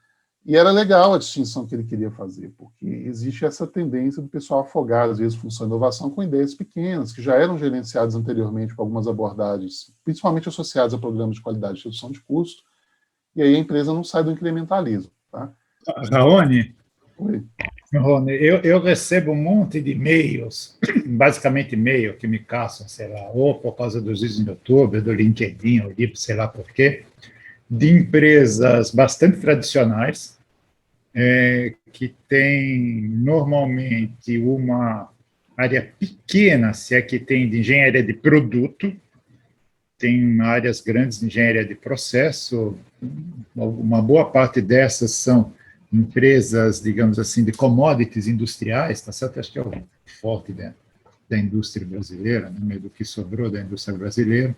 E era legal a distinção que ele queria fazer, porque existe essa tendência do pessoal afogar, às vezes, função de inovação com ideias pequenas, que já eram gerenciadas anteriormente com algumas abordagens, principalmente associadas a programas de qualidade de redução de custo, e aí a empresa não sai do incrementalismo. Tá? Raoni, Oi. Rony, eu recebo um monte de e-mails, basicamente e-mail que me caçam, sei lá, ou por causa dos vídeos no YouTube, do LinkedIn, ou sei lá por quê, de empresas bastante tradicionais, que têm normalmente uma área pequena, se é que tem, de engenharia de produto, tem áreas grandes de engenharia de processo, uma boa parte dessas são empresas, digamos assim, de commodities industriais, tá certo? Acho que é o forte da indústria brasileira, no meio do que sobrou da indústria brasileira.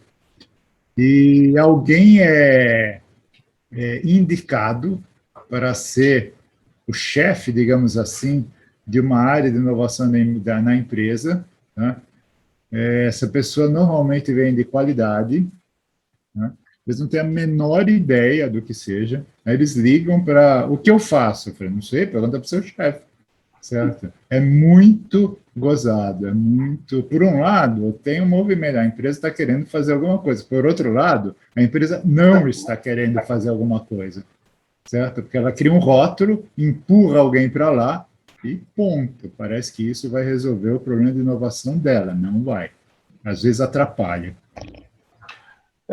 E alguém é indicado para ser o chefe, digamos assim, de uma área de inovação na empresa. Né? Essa pessoa normalmente vem de qualidade, né? Eles não têm a menor ideia do que seja. Aí eles ligam para... O que eu faço? Eu falei, não sei, pergunta para o seu chefe. Certo? É muito gozado, é muito... Por um lado, tem um movimento, a empresa está querendo fazer alguma coisa. Por outro lado, a empresa não está querendo fazer alguma coisa. Certo? Porque ela cria um rótulo, empurra alguém para lá e ponto. Parece que isso vai resolver o problema de inovação dela. Não vai. Às vezes atrapalha.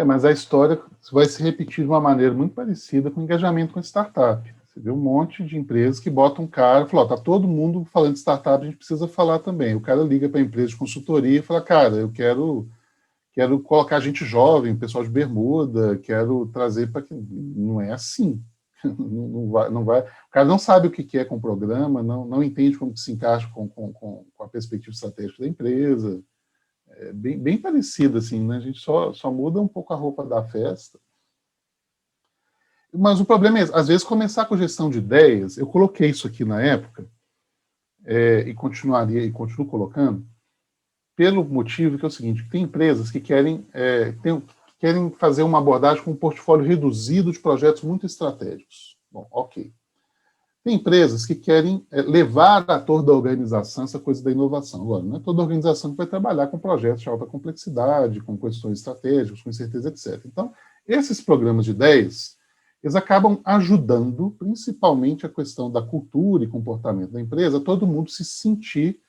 Mas a história vai se repetir de uma maneira muito parecida com o engajamento com startup. Você vê um monte de empresas que botam um cara e falam, está todo mundo falando de startup, a gente precisa falar também. O cara liga para a empresa de consultoria e fala, cara, eu quero colocar gente jovem, pessoal de bermuda, quero trazer para que... Não é assim. Não vai. O cara não sabe o que é com o programa, não entende como que se encaixa com a perspectiva estratégica da empresa. É bem parecido, assim, né? A gente só muda um pouco a roupa da festa. Mas o problema é, às vezes, começar com gestão de ideias, eu coloquei isso aqui na época, e continuo colocando, pelo motivo que é o seguinte, tem empresas que querem fazer uma abordagem com um portfólio reduzido de projetos muito estratégicos. Bom, ok. Tem empresas que querem levar a toda a organização essa coisa da inovação. Agora, não é toda organização que vai trabalhar com projetos de alta complexidade, com questões estratégicas, com incerteza, etc. Então, esses programas de ideias, eles acabam ajudando, principalmente a questão da cultura e comportamento da empresa, todo mundo se sentir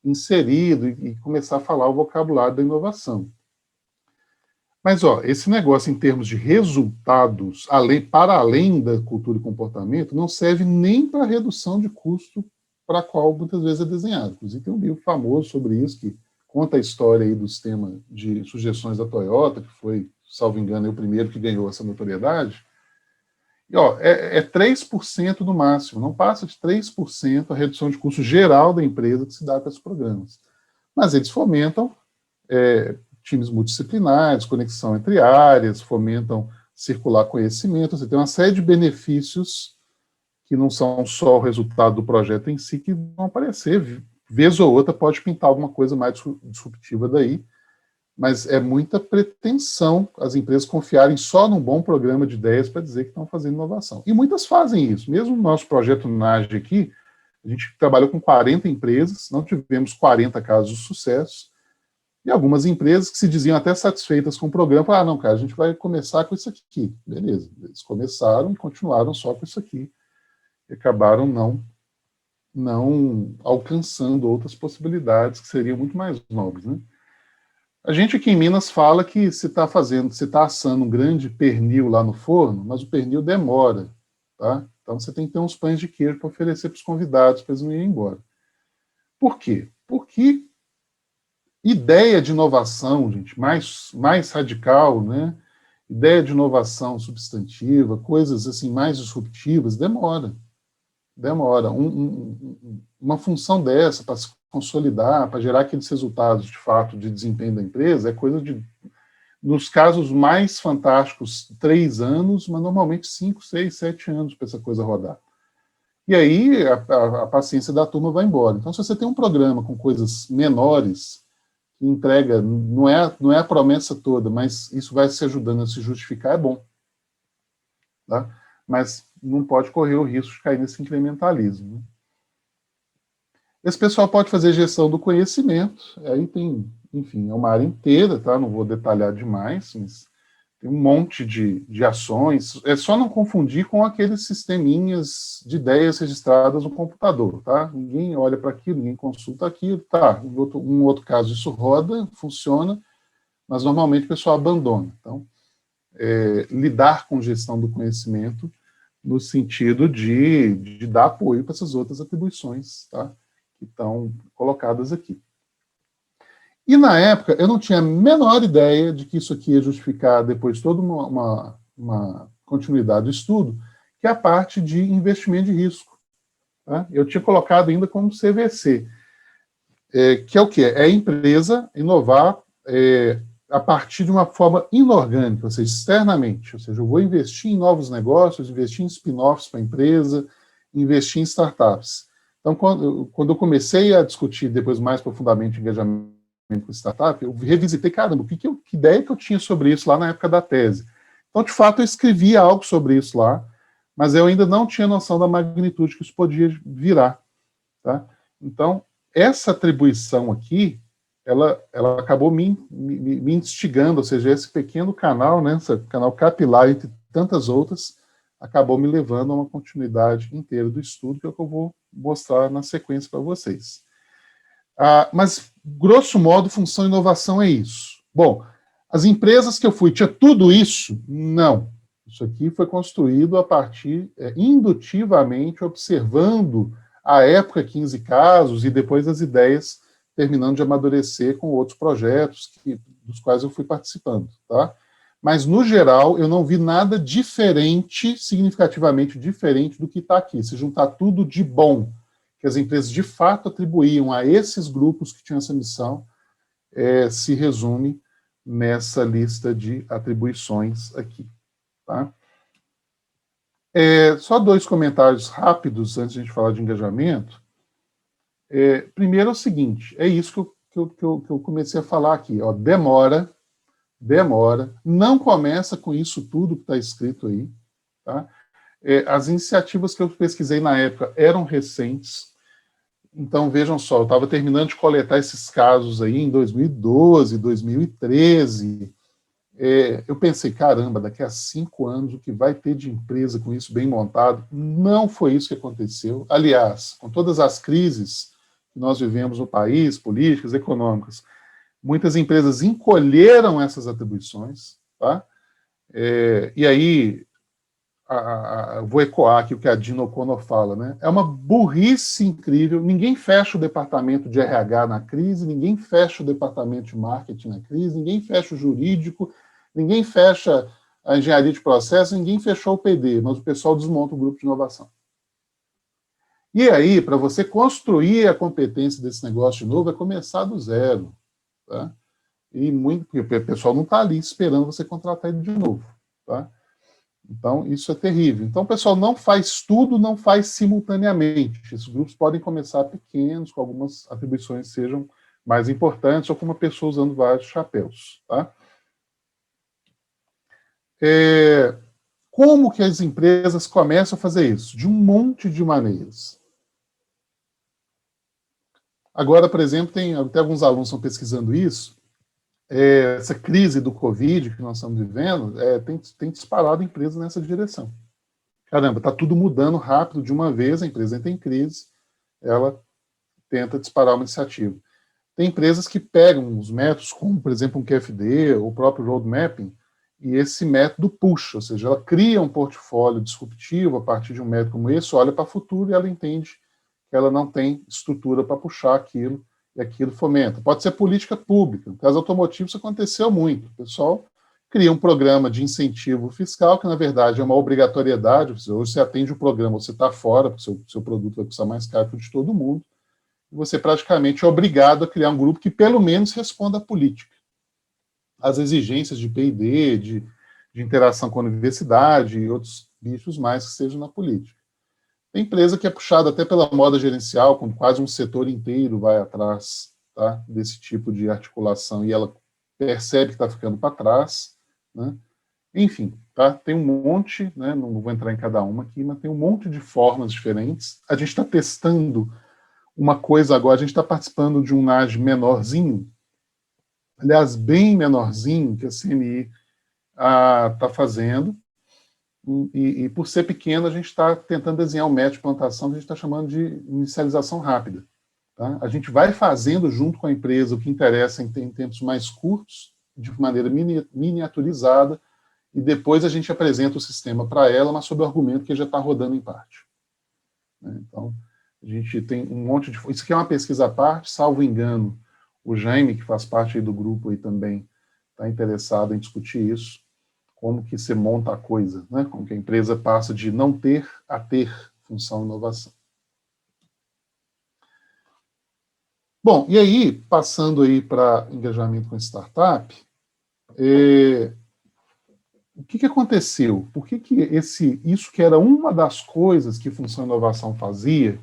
inserido e começar a falar o vocabulário da inovação. Mas, esse negócio em termos de resultados, para além da cultura e comportamento, não serve nem para a redução de custo para a qual muitas vezes é desenhado. Inclusive, tem um livro famoso sobre isso, que conta a história aí do sistema de sugestões da Toyota, que foi, salvo engano, o primeiro que ganhou essa notoriedade. E, é 3% no máximo, não passa de 3% a redução de custo geral da empresa que se dá para esses programas. Mas eles fomentam times multidisciplinares, conexão entre áreas, fomentam circular conhecimento, você tem uma série de benefícios que não são só o resultado do projeto em si, que vão aparecer, vez ou outra pode pintar alguma coisa mais disruptiva daí, mas é muita pretensão as empresas confiarem só num bom programa de ideias para dizer que estão fazendo inovação. E muitas fazem isso, mesmo no nosso projeto NAGE aqui, a gente trabalhou com 40 empresas, não tivemos 40 casos de sucesso, e algumas empresas que se diziam até satisfeitas com o programa, falaram, não, cara, a gente vai começar com isso aqui. Beleza, eles começaram e continuaram só com isso aqui. E acabaram não não alcançando outras possibilidades que seriam muito mais nobres, né? A gente aqui em Minas fala que se está assando um grande pernil lá no forno, mas o pernil demora, tá? Então você tem que ter uns pães de queijo para oferecer para os convidados, para eles não irem embora. Por quê? Porque ideia de inovação, gente, mais radical, né? Ideia de inovação substantiva, coisas assim mais disruptivas, demora. Uma função dessa para se consolidar, para gerar aqueles resultados de fato de desempenho da empresa, é coisa de, nos casos mais fantásticos, 3 anos, mas normalmente 5, 6, 7 anos para essa coisa rodar. E aí a paciência da turma vai embora. Então, se você tem um programa com coisas menores, que entrega, não é a promessa toda, mas isso vai se ajudando a se justificar, é bom. Tá? Mas não pode correr o risco de cair nesse incrementalismo. Né? Esse pessoal pode fazer gestão do conhecimento, aí tem, enfim, é uma área inteira, tá? Não vou detalhar demais, mas tem um monte de ações. É só não confundir com aqueles sisteminhas de ideias registradas no computador, tá? Ninguém olha para aquilo, ninguém consulta aquilo, tá? Um outro caso, isso roda, funciona, mas normalmente o pessoal abandona. Então, lidar com gestão do conhecimento no sentido de dar apoio para essas outras atribuições, tá? Que estão colocadas aqui. E na época, eu não tinha a menor ideia de que isso aqui ia justificar, depois de toda uma continuidade do estudo, que é a parte de investimento de risco. Tá? Eu tinha colocado ainda como CVC, que é o quê? É a empresa inovar a partir de uma forma inorgânica, ou seja, externamente. Ou seja, eu vou investir em novos negócios, investir em spin-offs para a empresa, investir em startups. Então, quando eu comecei a discutir depois mais profundamente engajamento com startup, eu revisitei, caramba, que ideia que eu tinha sobre isso lá na época da tese. Então, de fato, eu escrevi algo sobre isso lá, mas eu ainda não tinha noção da magnitude que isso podia virar. Tá? Então, essa atribuição aqui, ela acabou me instigando, ou seja, esse pequeno canal, né, esse canal capilar, entre tantas outras, acabou me levando a uma continuidade inteira do estudo, que é o que eu vou mostrar na sequência para vocês. Mas, grosso modo, função e inovação é isso. Bom, as empresas que eu fui, tinha tudo isso? Não. Isso aqui foi construído a partir, indutivamente, observando a época 15 casos e depois as ideias terminando de amadurecer com outros projetos dos quais eu fui participando. Tá? Mas, no geral, eu não vi nada diferente, significativamente diferente do que está aqui. Se juntar tudo de bom que as empresas de fato atribuíam a esses grupos que tinham essa missão, se resume nessa lista de atribuições aqui. Tá? Só 2 comentários rápidos antes de a gente falar de engajamento. Primeiro é o seguinte, é isso que eu comecei a falar aqui. Ó, demora, não começa com isso tudo que está escrito aí. Tá? As iniciativas que eu pesquisei na época eram recentes. Então, vejam só, eu estava terminando de coletar esses casos aí em 2012, 2013. Eu pensei, caramba, daqui a 5 anos, o que vai ter de empresa com isso bem montado? Não foi isso que aconteceu. Aliás, com todas as crises que nós vivemos no país, políticas, econômicas, muitas empresas encolheram essas atribuições, tá? E aí, vou ecoar aqui o que a Dina O'Connor fala, né? É uma burrice incrível, ninguém fecha o departamento de RH na crise, ninguém fecha o departamento de marketing na crise, ninguém fecha o jurídico, ninguém fecha a engenharia de processo, ninguém fechou o PD, mas o pessoal desmonta o grupo de inovação. E aí, para você construir a competência desse negócio de novo, é começar do zero. Tá? Porque o pessoal não está ali esperando você contratar ele de novo. Tá? Então, isso é terrível. Então, o pessoal não faz tudo, não faz simultaneamente. Esses grupos podem começar pequenos, com algumas atribuições que sejam mais importantes, ou com uma pessoa usando vários chapéus. Tá? Como que as empresas começam a fazer isso? De um monte de maneiras. Agora, por exemplo, até alguns alunos estão pesquisando isso, essa crise do Covid que nós estamos vivendo tem disparado empresas nessa direção. Caramba, está tudo mudando rápido de uma vez, a empresa entra em crise, ela tenta disparar uma iniciativa. Tem empresas que pegam os métodos, como, por exemplo, um QFD, ou o próprio Road Mapping, e esse método puxa, ou seja, ela cria um portfólio disruptivo a partir de um método como esse, olha para o futuro e ela entende que ela não tem estrutura para puxar aquilo, e aquilo fomenta. Pode ser política pública. No caso automotivo, isso aconteceu muito. O pessoal cria um programa de incentivo fiscal, que na verdade é uma obrigatoriedade, hoje você atende o programa, você está fora, porque seu produto vai custar mais caro que o de todo mundo, e você praticamente é obrigado a criar um grupo que pelo menos responda à política, às exigências de P&D, de interação com a universidade e outros bichos mais que sejam na política. Tem empresa que é puxada até pela moda gerencial, quando quase um setor inteiro vai atrás, tá, desse tipo de articulação e ela percebe que está ficando para trás, né? Enfim, tá? Tem um monte, né? Não vou entrar em cada uma aqui, mas tem um monte de formas diferentes. A gente está testando uma coisa agora, a gente está participando de um NAD menorzinho, aliás, bem menorzinho, que a CNI está fazendo, e por ser pequeno, a gente está tentando desenhar um método de plantação que a gente está chamando de inicialização rápida. Tá? A gente vai fazendo junto com a empresa o que interessa em tempos mais curtos, de maneira miniaturizada, e depois a gente apresenta o sistema para ela, mas sob o argumento que já está rodando em parte. Então, a gente tem um monte de... Isso aqui é uma pesquisa à parte, salvo engano, o Jaime, que faz parte aí do grupo, aí também está interessado em discutir isso, como que você monta a coisa, né? Como que a empresa passa de não ter a ter função inovação. Bom, e aí, passando aí para engajamento com startup, o que aconteceu? Por que isso que era uma das coisas que Função Inovação fazia,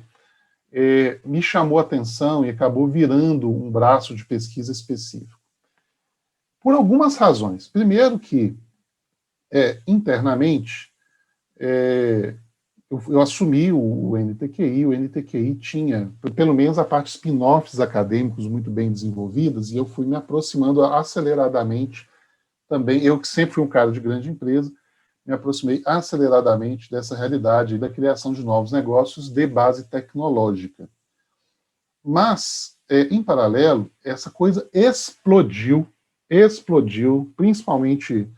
me chamou a atenção e acabou virando um braço de pesquisa específico? Por algumas razões. Primeiro que, internamente, eu assumi o NTQI tinha, pelo menos, a parte spin-offs acadêmicos muito bem desenvolvidas, e eu fui me aproximando aceleradamente também, eu que sempre fui um cara de grande empresa, me aproximei aceleradamente dessa realidade e da criação de novos negócios de base tecnológica. Mas, em paralelo, essa coisa explodiu, principalmente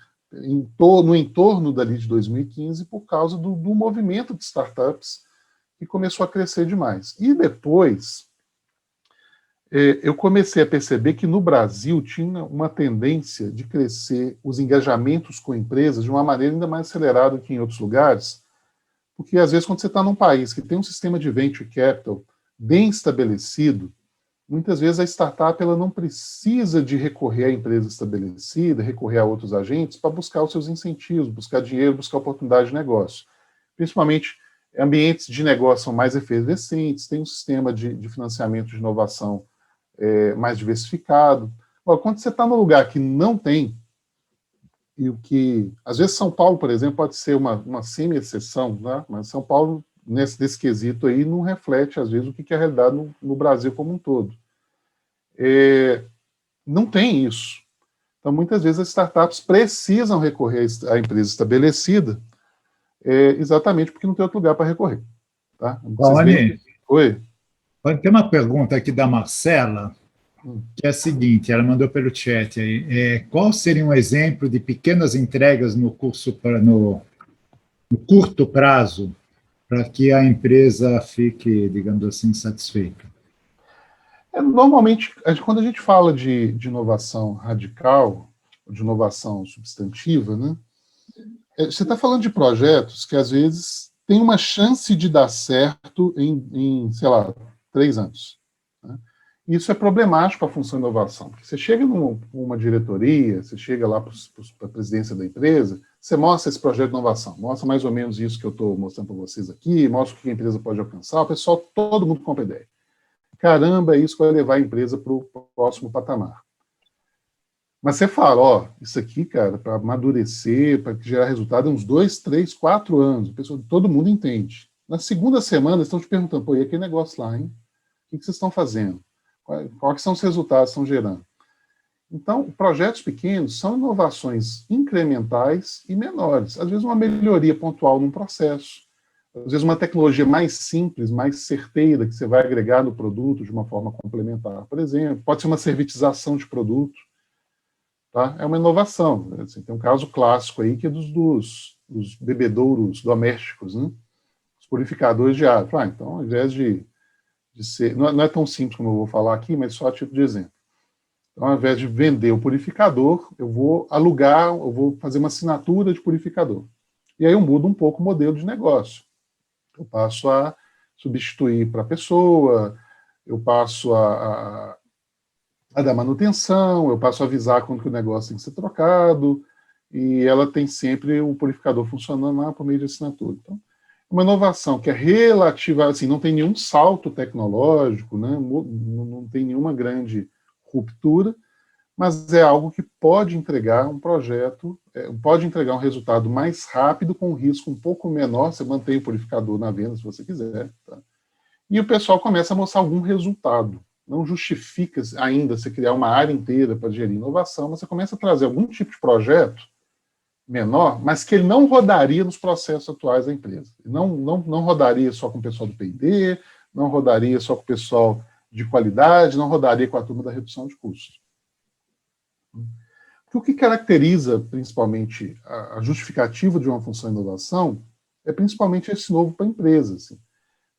no entorno dali de 2015, por causa do movimento de startups que começou a crescer demais. E depois, eu comecei a perceber que no Brasil tinha uma tendência de crescer os engajamentos com empresas de uma maneira ainda mais acelerada que em outros lugares, porque às vezes quando você está num país que tem um sistema de venture capital bem estabelecido, muitas vezes a startup ela não precisa de recorrer à empresa estabelecida, recorrer a outros agentes para buscar os seus incentivos, buscar dinheiro, buscar oportunidade de negócio. Principalmente, ambientes de negócio são mais efervescentes, tem um sistema de financiamento de inovação mais diversificado. Agora, quando você está num lugar que não tem, e o que... Às vezes São Paulo, por exemplo, pode ser uma semi-exceção, né? Mas São Paulo, nesse quesito aí, não reflete, às vezes, o que é a realidade no Brasil como um todo. Não tem isso. Então, muitas vezes, as startups precisam recorrer à empresa estabelecida, exatamente porque não tem outro lugar para recorrer. Tá? Oi? Tem uma pergunta aqui da Marcela, que é a seguinte, ela mandou pelo chat aí, qual seria um exemplo de pequenas entregas no curto prazo para que a empresa fique, digamos assim, satisfeita? Normalmente, quando a gente fala de inovação radical, de inovação substantiva, né, você está falando de projetos que, às vezes, têm uma chance de dar certo em sei lá, 3 anos. Né? Isso é problemático para a função de inovação, porque você chega numa diretoria, você chega lá para a presidência da empresa, você mostra esse projeto de inovação, mostra mais ou menos isso que eu estou mostrando para vocês aqui, mostra o que a empresa pode alcançar, o pessoal, todo mundo compra ideia. Caramba, isso vai levar a empresa para o próximo patamar. Mas você fala, isso aqui, cara, para amadurecer, para gerar resultado, é uns 2, 3, 4 anos. Todo mundo entende. Na segunda semana, eles estão te perguntando, e aquele negócio lá, hein? O que vocês estão fazendo? Quais são os resultados que estão gerando? Então, projetos pequenos são inovações incrementais e menores. Às vezes, uma melhoria pontual num processo, às vezes uma tecnologia mais simples, mais certeira, que você vai agregar no produto de uma forma complementar, por exemplo. Pode ser uma servitização de produto. Tá? É uma inovação. Assim, tem um caso clássico aí que é dos bebedouros domésticos, né? Os purificadores de água. Então, ao invés de ser... Não é tão simples como eu vou falar aqui, mas só a título de exemplo. Então, ao invés de vender o purificador, eu vou alugar, eu vou fazer uma assinatura de purificador. E aí eu mudo um pouco o modelo de negócio. Eu passo a substituir para a pessoa, eu passo a dar manutenção, eu passo a avisar quando que o negócio tem que ser trocado, e ela tem sempre o purificador funcionando lá por meio de assinatura. Então, uma inovação que é relativa, assim, não tem nenhum salto tecnológico, né, não tem nenhuma grande ruptura, mas é algo que pode entregar um projeto, pode entregar um resultado mais rápido, com um risco um pouco menor, você mantém o purificador na venda se você quiser, tá? E o pessoal começa a mostrar algum resultado. Não justifica ainda você criar uma área inteira para gerir inovação, mas você começa a trazer algum tipo de projeto menor, mas que ele não rodaria nos processos atuais da empresa. Não rodaria só com o pessoal do P&D, não rodaria só com o pessoal de qualidade, não rodaria com a turma da redução de custos. Porque o que caracteriza, principalmente, a justificativa de uma função de inovação é principalmente esse novo para a empresa. Assim.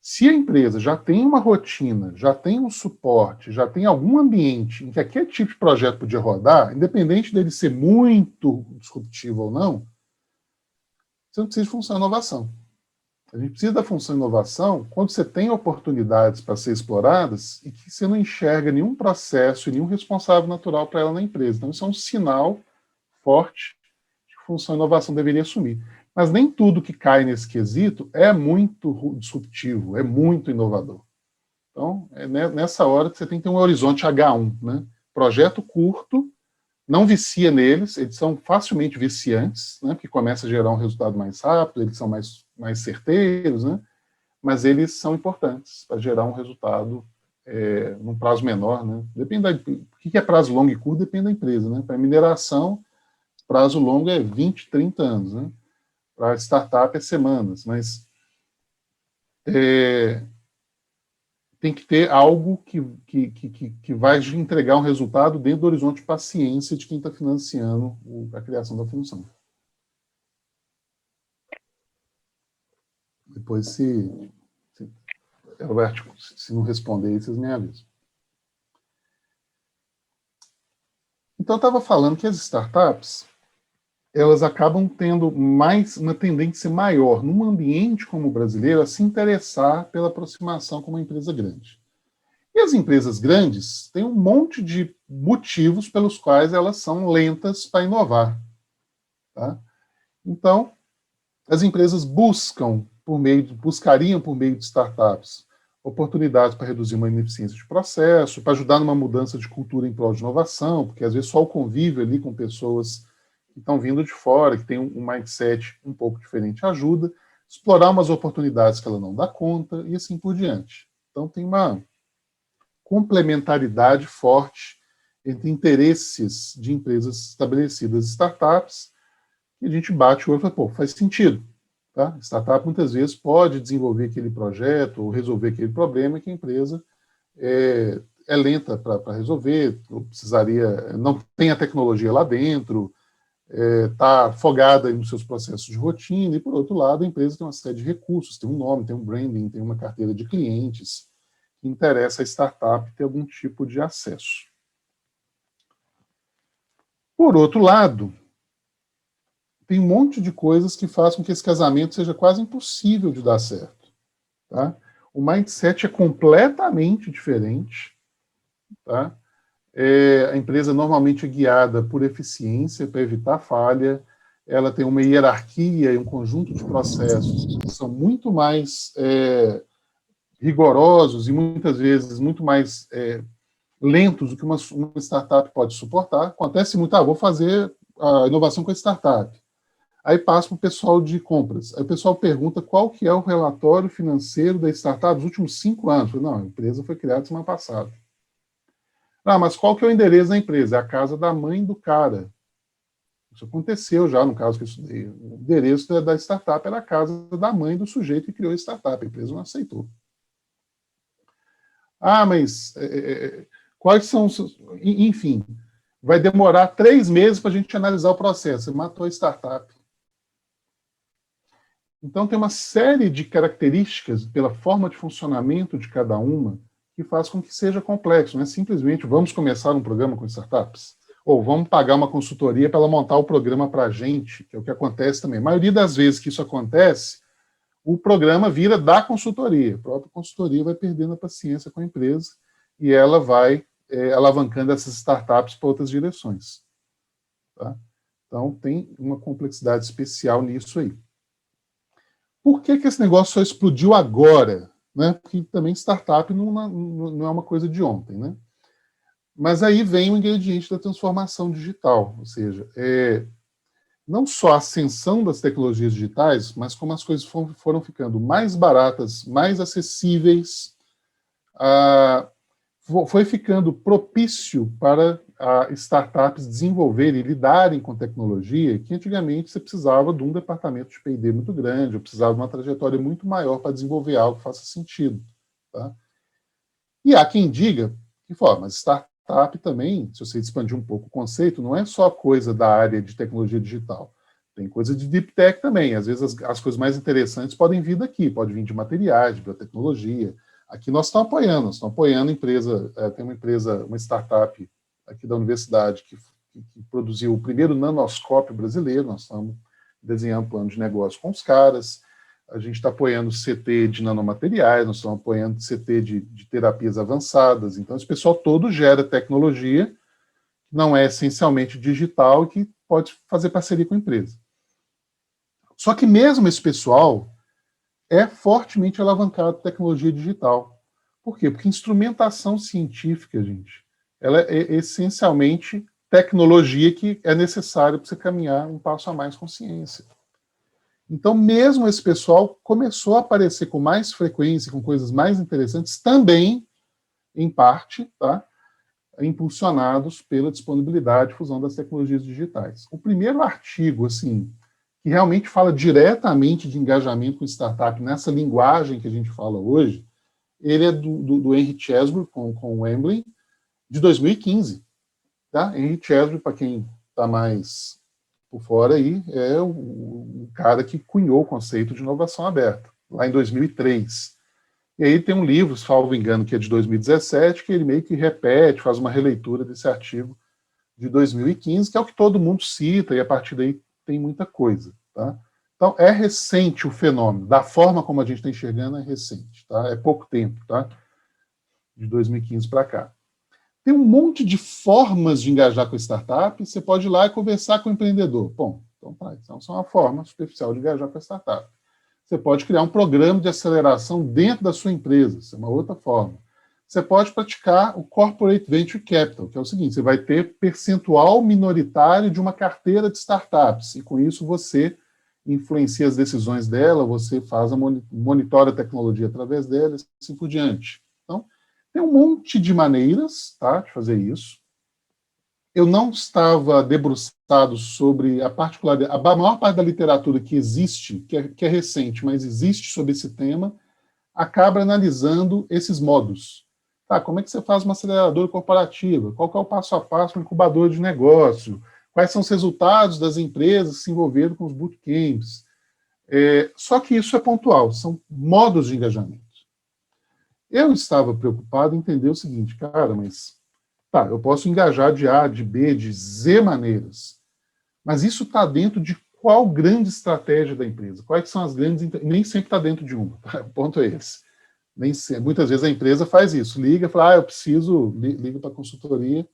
Se a empresa já tem uma rotina, já tem um suporte, já tem algum ambiente em que aquele tipo de projeto podia rodar, independente dele ser muito disruptivo ou não, você não precisa de função de inovação. A gente precisa da função de inovação quando você tem oportunidades para ser exploradas e que você não enxerga nenhum processo e nenhum responsável natural para ela na empresa. Então, isso é um sinal forte de que a função de inovação deveria assumir. Mas nem tudo que cai nesse quesito é muito disruptivo, é muito inovador. Então, é nessa hora que você tem que ter um horizonte H1, né? Projeto curto, não vicia neles, eles são facilmente viciantes, né? Porque começa a gerar um resultado mais rápido, eles são mais certeiros, né? Mas eles são importantes para gerar um resultado num prazo menor, né? Depende o que é prazo longo e curto, depende da empresa, né? Para mineração, prazo longo é 20, 30 anos, né? Para startup é semanas, mas tem que ter algo que vai entregar um resultado dentro do horizonte de paciência de quem está financiando a criação da função. Depois, Alberto, se não responder aí, vocês me avisam. Então, eu estava falando que as startups elas acabam tendo uma tendência maior, num ambiente como o brasileiro, a se interessar pela aproximação com uma empresa grande. E as empresas grandes têm um monte de motivos pelos quais elas são lentas para inovar. Tá? Então, as empresas buscariam por meio de startups oportunidades para reduzir uma ineficiência de processo, para ajudar numa mudança de cultura em prol de inovação, porque às vezes só o convívio ali com pessoas que estão vindo de fora, que tem um mindset um pouco diferente, ajuda, explorar umas oportunidades que ela não dá conta, e assim por diante. Então tem uma complementaridade forte entre interesses de empresas estabelecidas e startups, e a gente bate o olho e fala, pô, faz sentido. Tá? Startup muitas vezes pode desenvolver aquele projeto ou resolver aquele problema que a empresa é lenta para resolver, não tem a tecnologia lá dentro, está afogada nos seus processos de rotina, e por outro lado a empresa tem uma série de recursos, tem um nome, tem um branding, tem uma carteira de clientes, que interessa a startup ter algum tipo de acesso. Por outro lado, tem um monte de coisas que fazem com que esse casamento seja quase impossível de dar certo. Tá? O mindset é completamente diferente. Tá? A empresa normalmente é guiada por eficiência, para evitar falha. Ela tem uma hierarquia e um conjunto de processos que são muito mais rigorosos e muitas vezes muito mais lentos do que uma startup pode suportar. Acontece muito, vou fazer a inovação com a startup. Aí passa para o pessoal de compras. Aí o pessoal pergunta qual que é o relatório financeiro da startup dos últimos 5 anos. Não, a empresa foi criada semana passada. Mas qual que é o endereço da empresa? É a casa da mãe do cara. Isso aconteceu já no caso que eu estudei. O endereço da startup era a casa da mãe do sujeito que criou a startup. A empresa não aceitou. Ah, mas quais são os... Enfim, vai demorar 3 meses para a gente analisar o processo. Você matou a startup. Então, tem uma série de características, pela forma de funcionamento de cada uma, que faz com que seja complexo. Não é simplesmente vamos começar um programa com startups, ou vamos pagar uma consultoria para ela montar o programa para a gente, que é o que acontece também. A maioria das vezes que isso acontece, o programa vira da consultoria. A própria consultoria vai perdendo a paciência com a empresa e ela vai alavancando essas startups para outras direções. Tá? Então, tem uma complexidade especial nisso aí. Por que esse negócio só explodiu agora? Né? Porque também startup não é uma coisa de ontem. Né? Mas aí vem o ingrediente da transformação digital, ou seja, não só a ascensão das tecnologias digitais, mas como as coisas foram ficando mais baratas, mais acessíveis, foi ficando propício para startups desenvolverem e lidarem com tecnologia, que antigamente você precisava de um departamento de P&D muito grande, ou precisava de uma trajetória muito maior para desenvolver algo que faça sentido. Tá? E há quem diga que, mas startup também, se você expandir um pouco o conceito, não é só coisa da área de tecnologia digital. Tem coisa de deep tech também. Às vezes as coisas mais interessantes podem vir daqui, pode vir de materiais, de biotecnologia. Aqui nós estamos apoiando empresa, tem uma startup aqui da universidade que produziu o primeiro nanoscópio brasileiro, nós estamos desenhando um plano de negócio com os caras, a gente está apoiando CT de nanomateriais, nós estamos apoiando CT de terapias avançadas, então esse pessoal todo gera tecnologia, que não é essencialmente digital e que pode fazer parceria com a empresa. Só que mesmo esse pessoal é fortemente alavancado tecnologia digital. Por quê? Porque instrumentação científica, gente, ela é essencialmente tecnologia que é necessária para você caminhar um passo a mais com ciência. Então, mesmo esse pessoal começou a aparecer com mais frequência, com coisas mais interessantes, também, em parte, tá, impulsionados pela disponibilidade e fusão das tecnologias digitais. O primeiro artigo, assim, que realmente fala diretamente de engajamento com startup nessa linguagem que a gente fala hoje, ele é do Henry Chesbrough com o Emblem, de 2015. Tá? Henry Chesbrough, para quem está mais por fora aí, é o cara que cunhou o conceito de inovação aberta, lá em 2003. E aí tem um livro, salvo engano, que é de 2017, que ele meio que repete, faz uma releitura desse artigo de 2015, que é o que todo mundo cita, e a partir daí tem muita coisa. Tá? Então, é recente o fenômeno, da forma como a gente está enxergando, é recente. Tá? É pouco tempo, tá? De 2015 para cá. Tem um monte de formas de engajar com startup, você pode ir lá e conversar com o empreendedor. Bom, então tá, então é uma forma superficial de engajar com a startup. Você pode criar um programa de aceleração dentro da sua empresa, isso é uma outra forma. Você pode praticar o Corporate Venture Capital, que é o seguinte, você vai ter percentual minoritário de uma carteira de startups, e com isso você influencia as decisões dela, você monitora a tecnologia através dela, e assim por diante. Então, tem um monte de maneiras, tá, de fazer isso. Eu não estava debruçado sobre a particularidade, a maior parte da literatura que existe, que é recente, mas existe sobre esse tema, acaba analisando esses modos. Tá, como é que você faz uma aceleradora corporativa? Qual que é o passo a passo no incubador de negócio? Quais são os resultados das empresas que se envolveram com os bootcamps? Só que isso é pontual, são modos de engajamento. Eu estava preocupado em entender o seguinte, cara, mas tá, eu posso engajar de A, de B, de Z maneiras, mas isso está dentro de qual grande estratégia da empresa? Quais são as grandes... Nem sempre está dentro de uma, tá? O ponto é esse. Muitas vezes a empresa faz isso, liga e fala, eu preciso, liga para a consultoria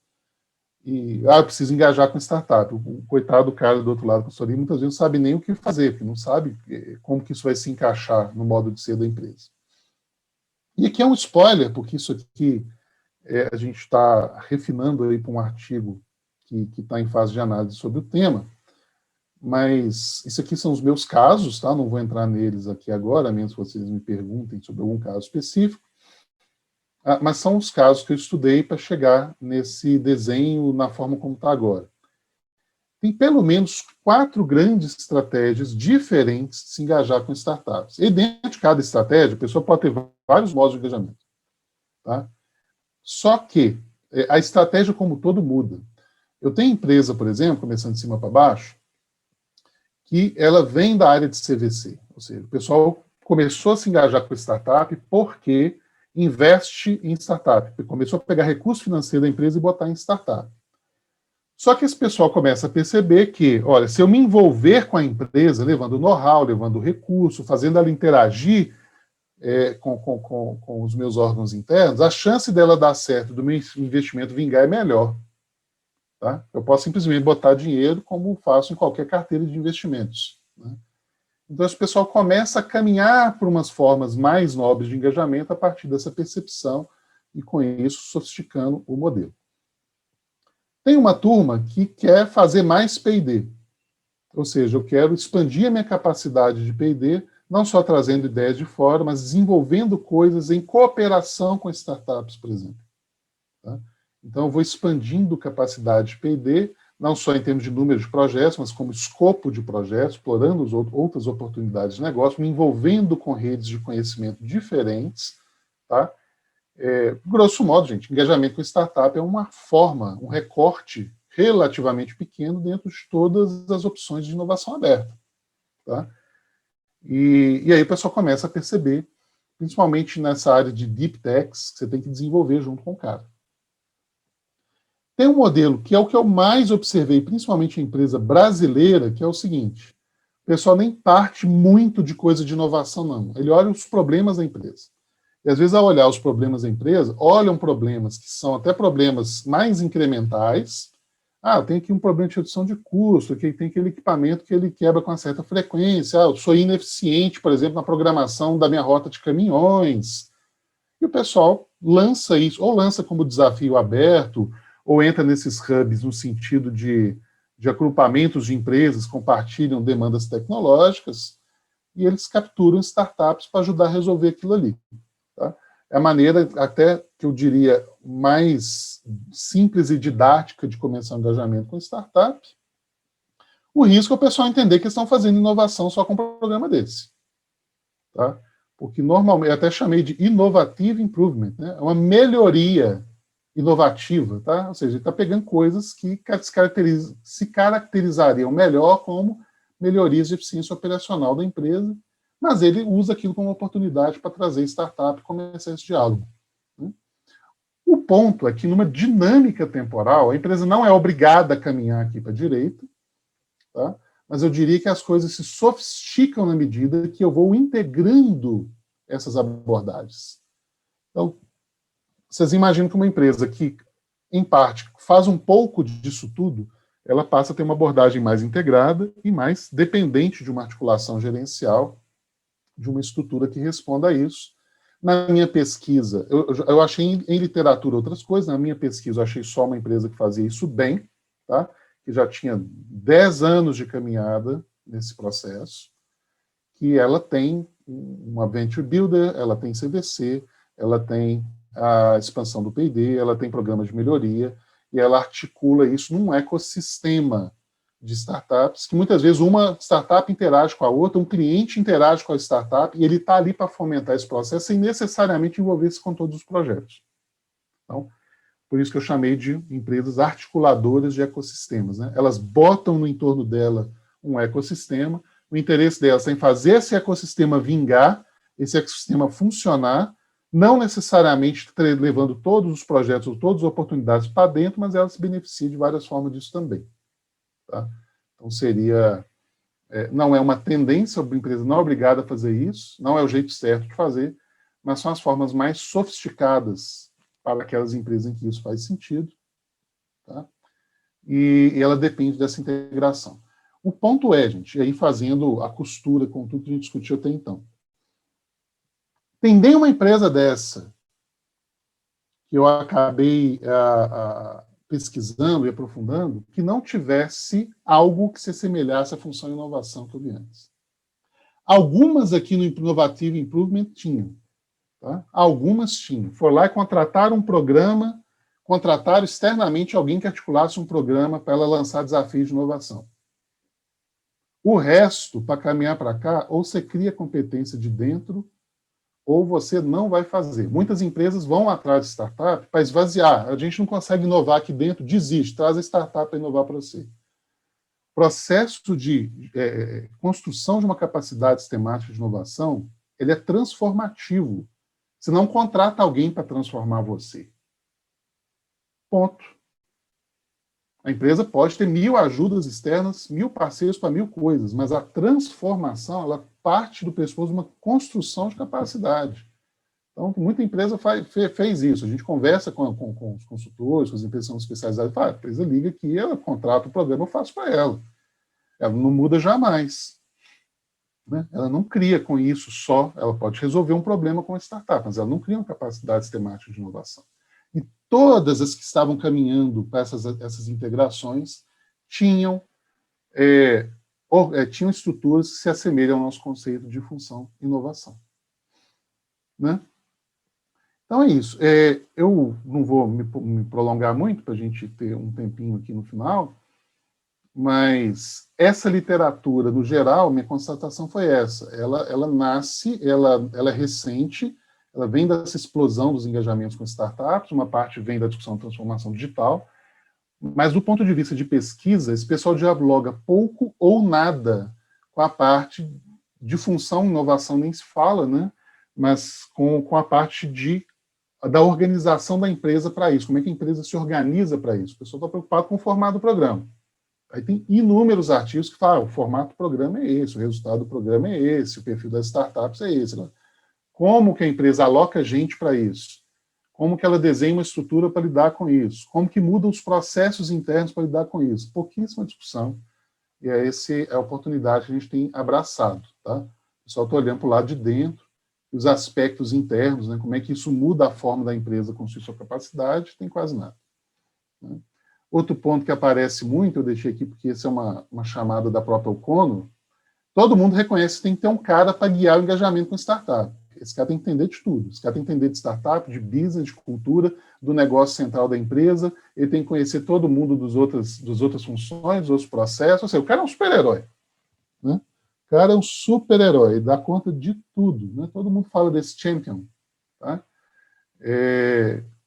e, eu preciso engajar com startup. O coitado do cara do outro lado da consultoria muitas vezes não sabe nem o que fazer, porque não sabe como que isso vai se encaixar no modo de ser da empresa. E aqui é um spoiler, porque isso aqui a gente está refinando aí para um artigo que está em fase de análise sobre o tema, mas isso aqui são os meus casos, tá? Não vou entrar neles aqui agora, a menos que vocês me perguntem sobre algum caso específico, mas são os casos que eu estudei para chegar nesse desenho na forma como está agora. tem pelo menos 4 grandes estratégias diferentes de se engajar com startups. E dentro de cada estratégia, a pessoa pode ter vários modos de engajamento. Tá? Só que a estratégia como todo muda. Eu tenho empresa, por exemplo, começando de cima para baixo, que ela vem da área de CVC. Ou seja, o pessoal começou a se engajar com startup porque investe em startup. Começou a pegar recurso financeiro da empresa e botar em startup. Só que esse pessoal começa a perceber que, olha, se eu me envolver com a empresa, levando know-how, levando recurso, fazendo ela interagir com os meus órgãos internos, a chance dela dar certo, do meu investimento vingar, é melhor. Tá? Eu posso simplesmente botar dinheiro como faço em qualquer carteira de investimentos. Né? Então, esse pessoal começa a caminhar por umas formas mais nobres de engajamento a partir dessa percepção e, com isso, sofisticando o modelo. Tem uma turma que quer fazer mais P&D, ou seja, eu quero expandir a minha capacidade de P&D, não só trazendo ideias de fora, mas desenvolvendo coisas em cooperação com startups, por exemplo. Tá? Então, eu vou expandindo capacidade de P&D, não só em termos de número de projetos, mas como escopo de projetos, explorando outras oportunidades de negócio, me envolvendo com redes de conhecimento diferentes. Tá? Grosso modo, gente, engajamento com startup é uma forma, um recorte relativamente pequeno dentro de todas as opções de inovação aberta. Tá? E aí o pessoal começa a perceber, principalmente nessa área de deep techs, que você tem que desenvolver junto com o cara. Tem um modelo que é o que eu mais observei, principalmente em empresa brasileira, que é o seguinte: o pessoal nem parte muito de coisa de inovação, não. Ele olha os problemas da empresa. E às vezes, ao olhar os problemas da empresa, olham problemas que são até problemas mais incrementais. Tem aqui um problema de redução de custo, aqui tem aquele equipamento que ele quebra com uma certa frequência. Eu sou ineficiente, por exemplo, na programação da minha rota de caminhões. E o pessoal lança isso, ou lança como desafio aberto, ou entra nesses hubs no sentido de agrupamentos de empresas que compartilham demandas tecnológicas, e eles capturam startups para ajudar a resolver aquilo ali. Tá? É a maneira, até que eu diria, mais simples e didática de começar um engajamento com startup. O risco é o pessoal entender que estão fazendo inovação só com um programa desse. Tá? Porque normalmente, eu até chamei de innovative improvement, né? É uma melhoria inovativa, tá? Ou seja, ele está pegando coisas que se caracterizariam melhor como melhorias de eficiência operacional da empresa, mas ele usa aquilo como oportunidade para trazer startup e começar esse diálogo. Né? O ponto é que, numa dinâmica temporal, a empresa não é obrigada a caminhar aqui para a direita, tá? Mas eu diria que as coisas se sofisticam na medida que eu vou integrando essas abordagens. Então, vocês imaginam que uma empresa que, em parte, faz um pouco disso tudo, ela passa a ter uma abordagem mais integrada e mais dependente de uma articulação gerencial, de uma estrutura que responda a isso. Na minha pesquisa, eu achei em literatura outras coisas, na minha pesquisa eu achei só uma empresa que fazia isso bem, tá? Que já tinha 10 anos de caminhada nesse processo, que ela tem uma Venture Builder, ela tem CVC, ela tem a expansão do P&D, ela tem programas de melhoria, e ela articula isso num ecossistema de startups, que muitas vezes uma startup interage com a outra, um cliente interage com a startup, e ele está ali para fomentar esse processo sem necessariamente envolver-se com todos os projetos. Então, por isso que eu chamei de empresas articuladoras de ecossistemas. Né? Elas botam no entorno dela um ecossistema, o interesse delas é em fazer esse ecossistema vingar, esse ecossistema funcionar, não necessariamente levando todos os projetos ou todas as oportunidades para dentro, mas elas se beneficiam de várias formas disso também. Tá? Então seria, não é uma tendência, a empresa não é obrigada a fazer isso, não é o jeito certo de fazer, mas são as formas mais sofisticadas para aquelas empresas em que isso faz sentido. Tá? E ela depende dessa integração. O ponto é, gente, e aí fazendo a costura com tudo que a gente discutiu até então, tem nem uma empresa dessa que eu acabei pesquisando e aprofundando que não tivesse algo que se assemelhasse à função de inovação que eu vi antes. Algumas aqui no Innovative Improvement tinham. Tá? Algumas tinham. Foram lá e contrataram um programa contrataram externamente alguém que articulasse um programa para ela lançar desafios de inovação. O resto, para caminhar para cá, ou você cria competência de dentro, ou você não vai fazer. Muitas empresas vão atrás de startup para esvaziar. A gente não consegue inovar aqui dentro, desiste, traz a startup para inovar para você. O processo de construção de uma capacidade sistemática de inovação, ele é transformativo. Você não contrata alguém para transformar você. Ponto. A empresa pode ter 1000 ajudas externas, 1000 parceiros para 1000 coisas, mas a transformação, ela parte do pressuposto de uma construção de capacidade. Então, muita empresa fez isso. A gente conversa com os consultores, com as empresas que são especializadas, a empresa liga aqui, ela contrata o programa, eu faço para ela. Ela não muda jamais. Né? Ela não cria com isso só, ela pode resolver um problema com a startup, mas ela não cria uma capacidade sistemática de inovação. E todas as que estavam caminhando para essas integrações tinham estruturas que se assemelham ao nosso conceito de função e inovação. Né? Então é isso. Eu não vou me prolongar muito para a gente ter um tempinho aqui no final, mas essa literatura, no geral, minha constatação foi essa. Ela nasce, ela é recente, ela vem dessa explosão dos engajamentos com startups, uma parte vem da discussão de transformação digital, mas do ponto de vista de pesquisa, esse pessoal dialoga pouco ou nada com a parte de função, inovação nem se fala, né? Mas com a parte da organização da empresa para isso, como é que a empresa se organiza para isso. O pessoal está preocupado com o formato do programa. Aí tem inúmeros artigos que falam, o formato do programa é esse, o resultado do programa é esse, o perfil das startups é esse. Como que a empresa aloca gente para isso? Como que ela desenha uma estrutura para lidar com isso? Como que mudam os processos internos para lidar com isso? Pouquíssima discussão. E essa é a oportunidade que a gente tem abraçado. Tá? O pessoal está olhando para o lado de dentro, os aspectos internos, né? Como é que isso muda a forma da empresa construir sua capacidade, tem quase nada. Né? Outro ponto que aparece muito, eu deixei aqui porque essa é uma chamada da própria O'Connor, todo mundo reconhece que tem que ter um cara para guiar o engajamento com startup. Esse cara tem que entender de tudo. Esse cara tem que entender de startup, de business, de cultura, do negócio central da empresa, ele tem que conhecer todo mundo das outras funções, dos outros processos, ou seja, o cara é um super-herói. Né? O cara é um super-herói, dá conta de tudo. Né? Todo mundo fala desse champion. Tá?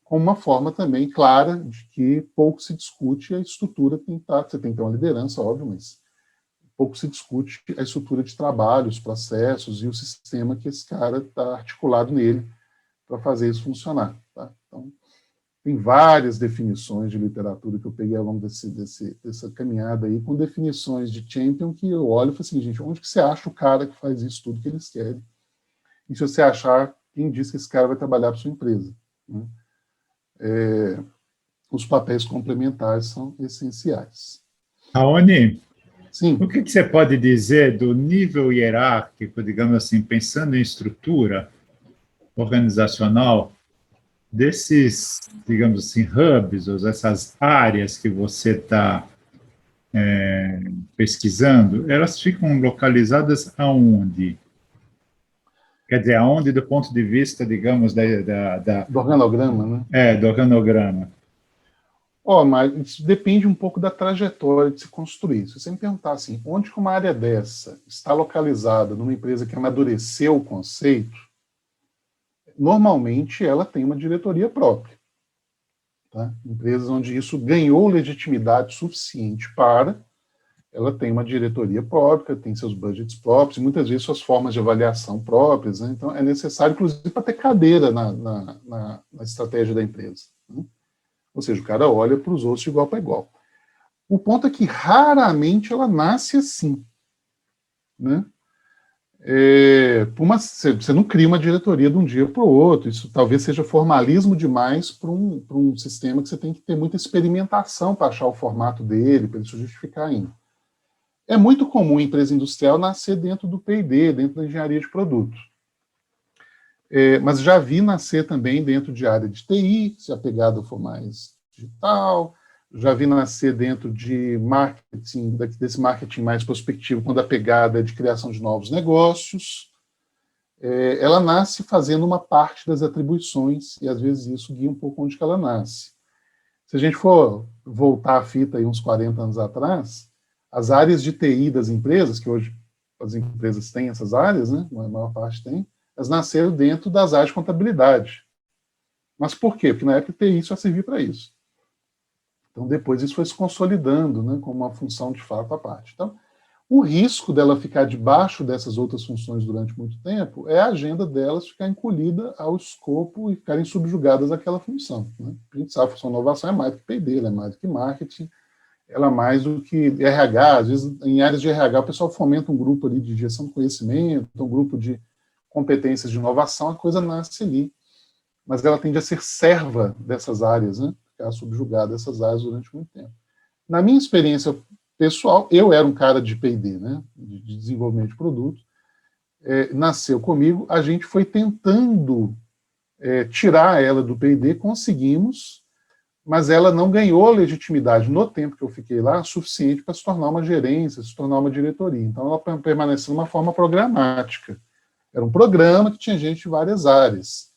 Com uma forma também clara de que pouco se discute a estrutura que tem que estar. Você tem que ter uma liderança, óbvio, mas pouco se discute a estrutura de trabalho, os processos e o sistema que esse cara está articulado nele para fazer isso funcionar. Tá? Então, tem várias definições de literatura que eu peguei ao longo dessa caminhada aí, com definições de champion que eu olho e falo assim, gente, onde que você acha o cara que faz isso tudo que eles querem? E se você achar, quem diz que esse cara vai trabalhar para sua empresa? Né? Os papéis complementares são essenciais. Raoni, Sim. o que você pode dizer do nível hierárquico, digamos assim, pensando em estrutura organizacional, desses, digamos assim, hubs, ou essas áreas que você está pesquisando, elas ficam localizadas aonde? Quer dizer, aonde do ponto de vista, digamos, do organograma, né? Do organograma. Mas isso depende um pouco da trajetória de se construir. Se você me perguntar assim, onde que uma área dessa está localizada numa empresa que amadureceu o conceito, normalmente ela tem uma diretoria própria. Tá? Empresas onde isso ganhou legitimidade suficiente para, ela tem uma diretoria própria, tem seus budgets próprios, e muitas vezes suas formas de avaliação próprias, né? Então é necessário, inclusive, para ter cadeira na estratégia da empresa. Né? Ou seja, o cara olha para os outros de igual para igual. O ponto é que raramente ela nasce assim. Né? Você não cria uma diretoria de um dia para o outro. Isso talvez seja formalismo demais para um sistema que você tem que ter muita experimentação para achar o formato dele, para ele se justificar ainda. É muito comum a empresa industrial nascer dentro do P&D, dentro da engenharia de produtos. Mas já vi nascer também dentro de área de TI, se a pegada for mais digital, já vi nascer dentro de marketing, desse marketing mais prospectivo, quando a pegada é de criação de novos negócios. Ela nasce fazendo uma parte das atribuições, e às vezes isso guia um pouco onde que ela nasce. Se a gente for voltar a fita aí uns 40 anos atrás, as áreas de TI das empresas, que hoje as empresas têm essas áreas, né, a maior parte tem, elas nasceram dentro das áreas de contabilidade. Mas por quê? Porque na época TI só servia para isso. Então depois isso foi se consolidando, né, como uma função de fato à parte. Então, o risco dela ficar debaixo dessas outras funções durante muito tempo é a agenda delas ficar encolhida ao escopo e ficarem subjugadas àquela função. Né? A gente sabe que a função de inovação é mais do que P&D, ela é mais do que marketing, ela é mais do que RH. Às vezes, em áreas de RH, o pessoal fomenta um grupo ali de gestão de conhecimento, um grupo de competências de inovação, a coisa nasce ali. Mas ela tende a ser serva dessas áreas, né? Ficar subjugada dessas áreas durante muito tempo. Na minha experiência pessoal, eu era um cara de P&D, né? De desenvolvimento de produto, nasceu comigo, a gente foi tentando tirar ela do P&D, conseguimos, mas ela não ganhou legitimidade no tempo que eu fiquei lá, suficiente para se tornar uma gerência, se tornar uma diretoria. Então ela permaneceu de uma forma programática. Era um programa que tinha gente de várias áreas.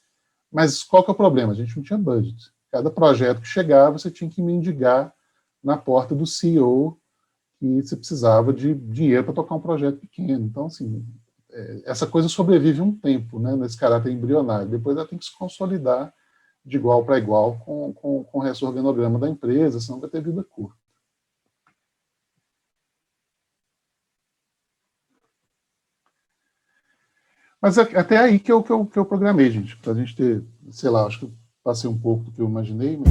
Mas qual que é o problema? A gente não tinha budget. Cada projeto que chegava, você tinha que mendigar na porta do CEO que você precisava de dinheiro para tocar um projeto pequeno. Então, assim, essa coisa sobrevive um tempo, né, nesse caráter embrionário. Depois ela tem que se consolidar de igual para igual com o resto do organograma da empresa, senão vai ter vida curta. Mas até aí que eu programei, gente, para a gente ter, sei lá, acho que eu passei um pouco do que eu imaginei, mas...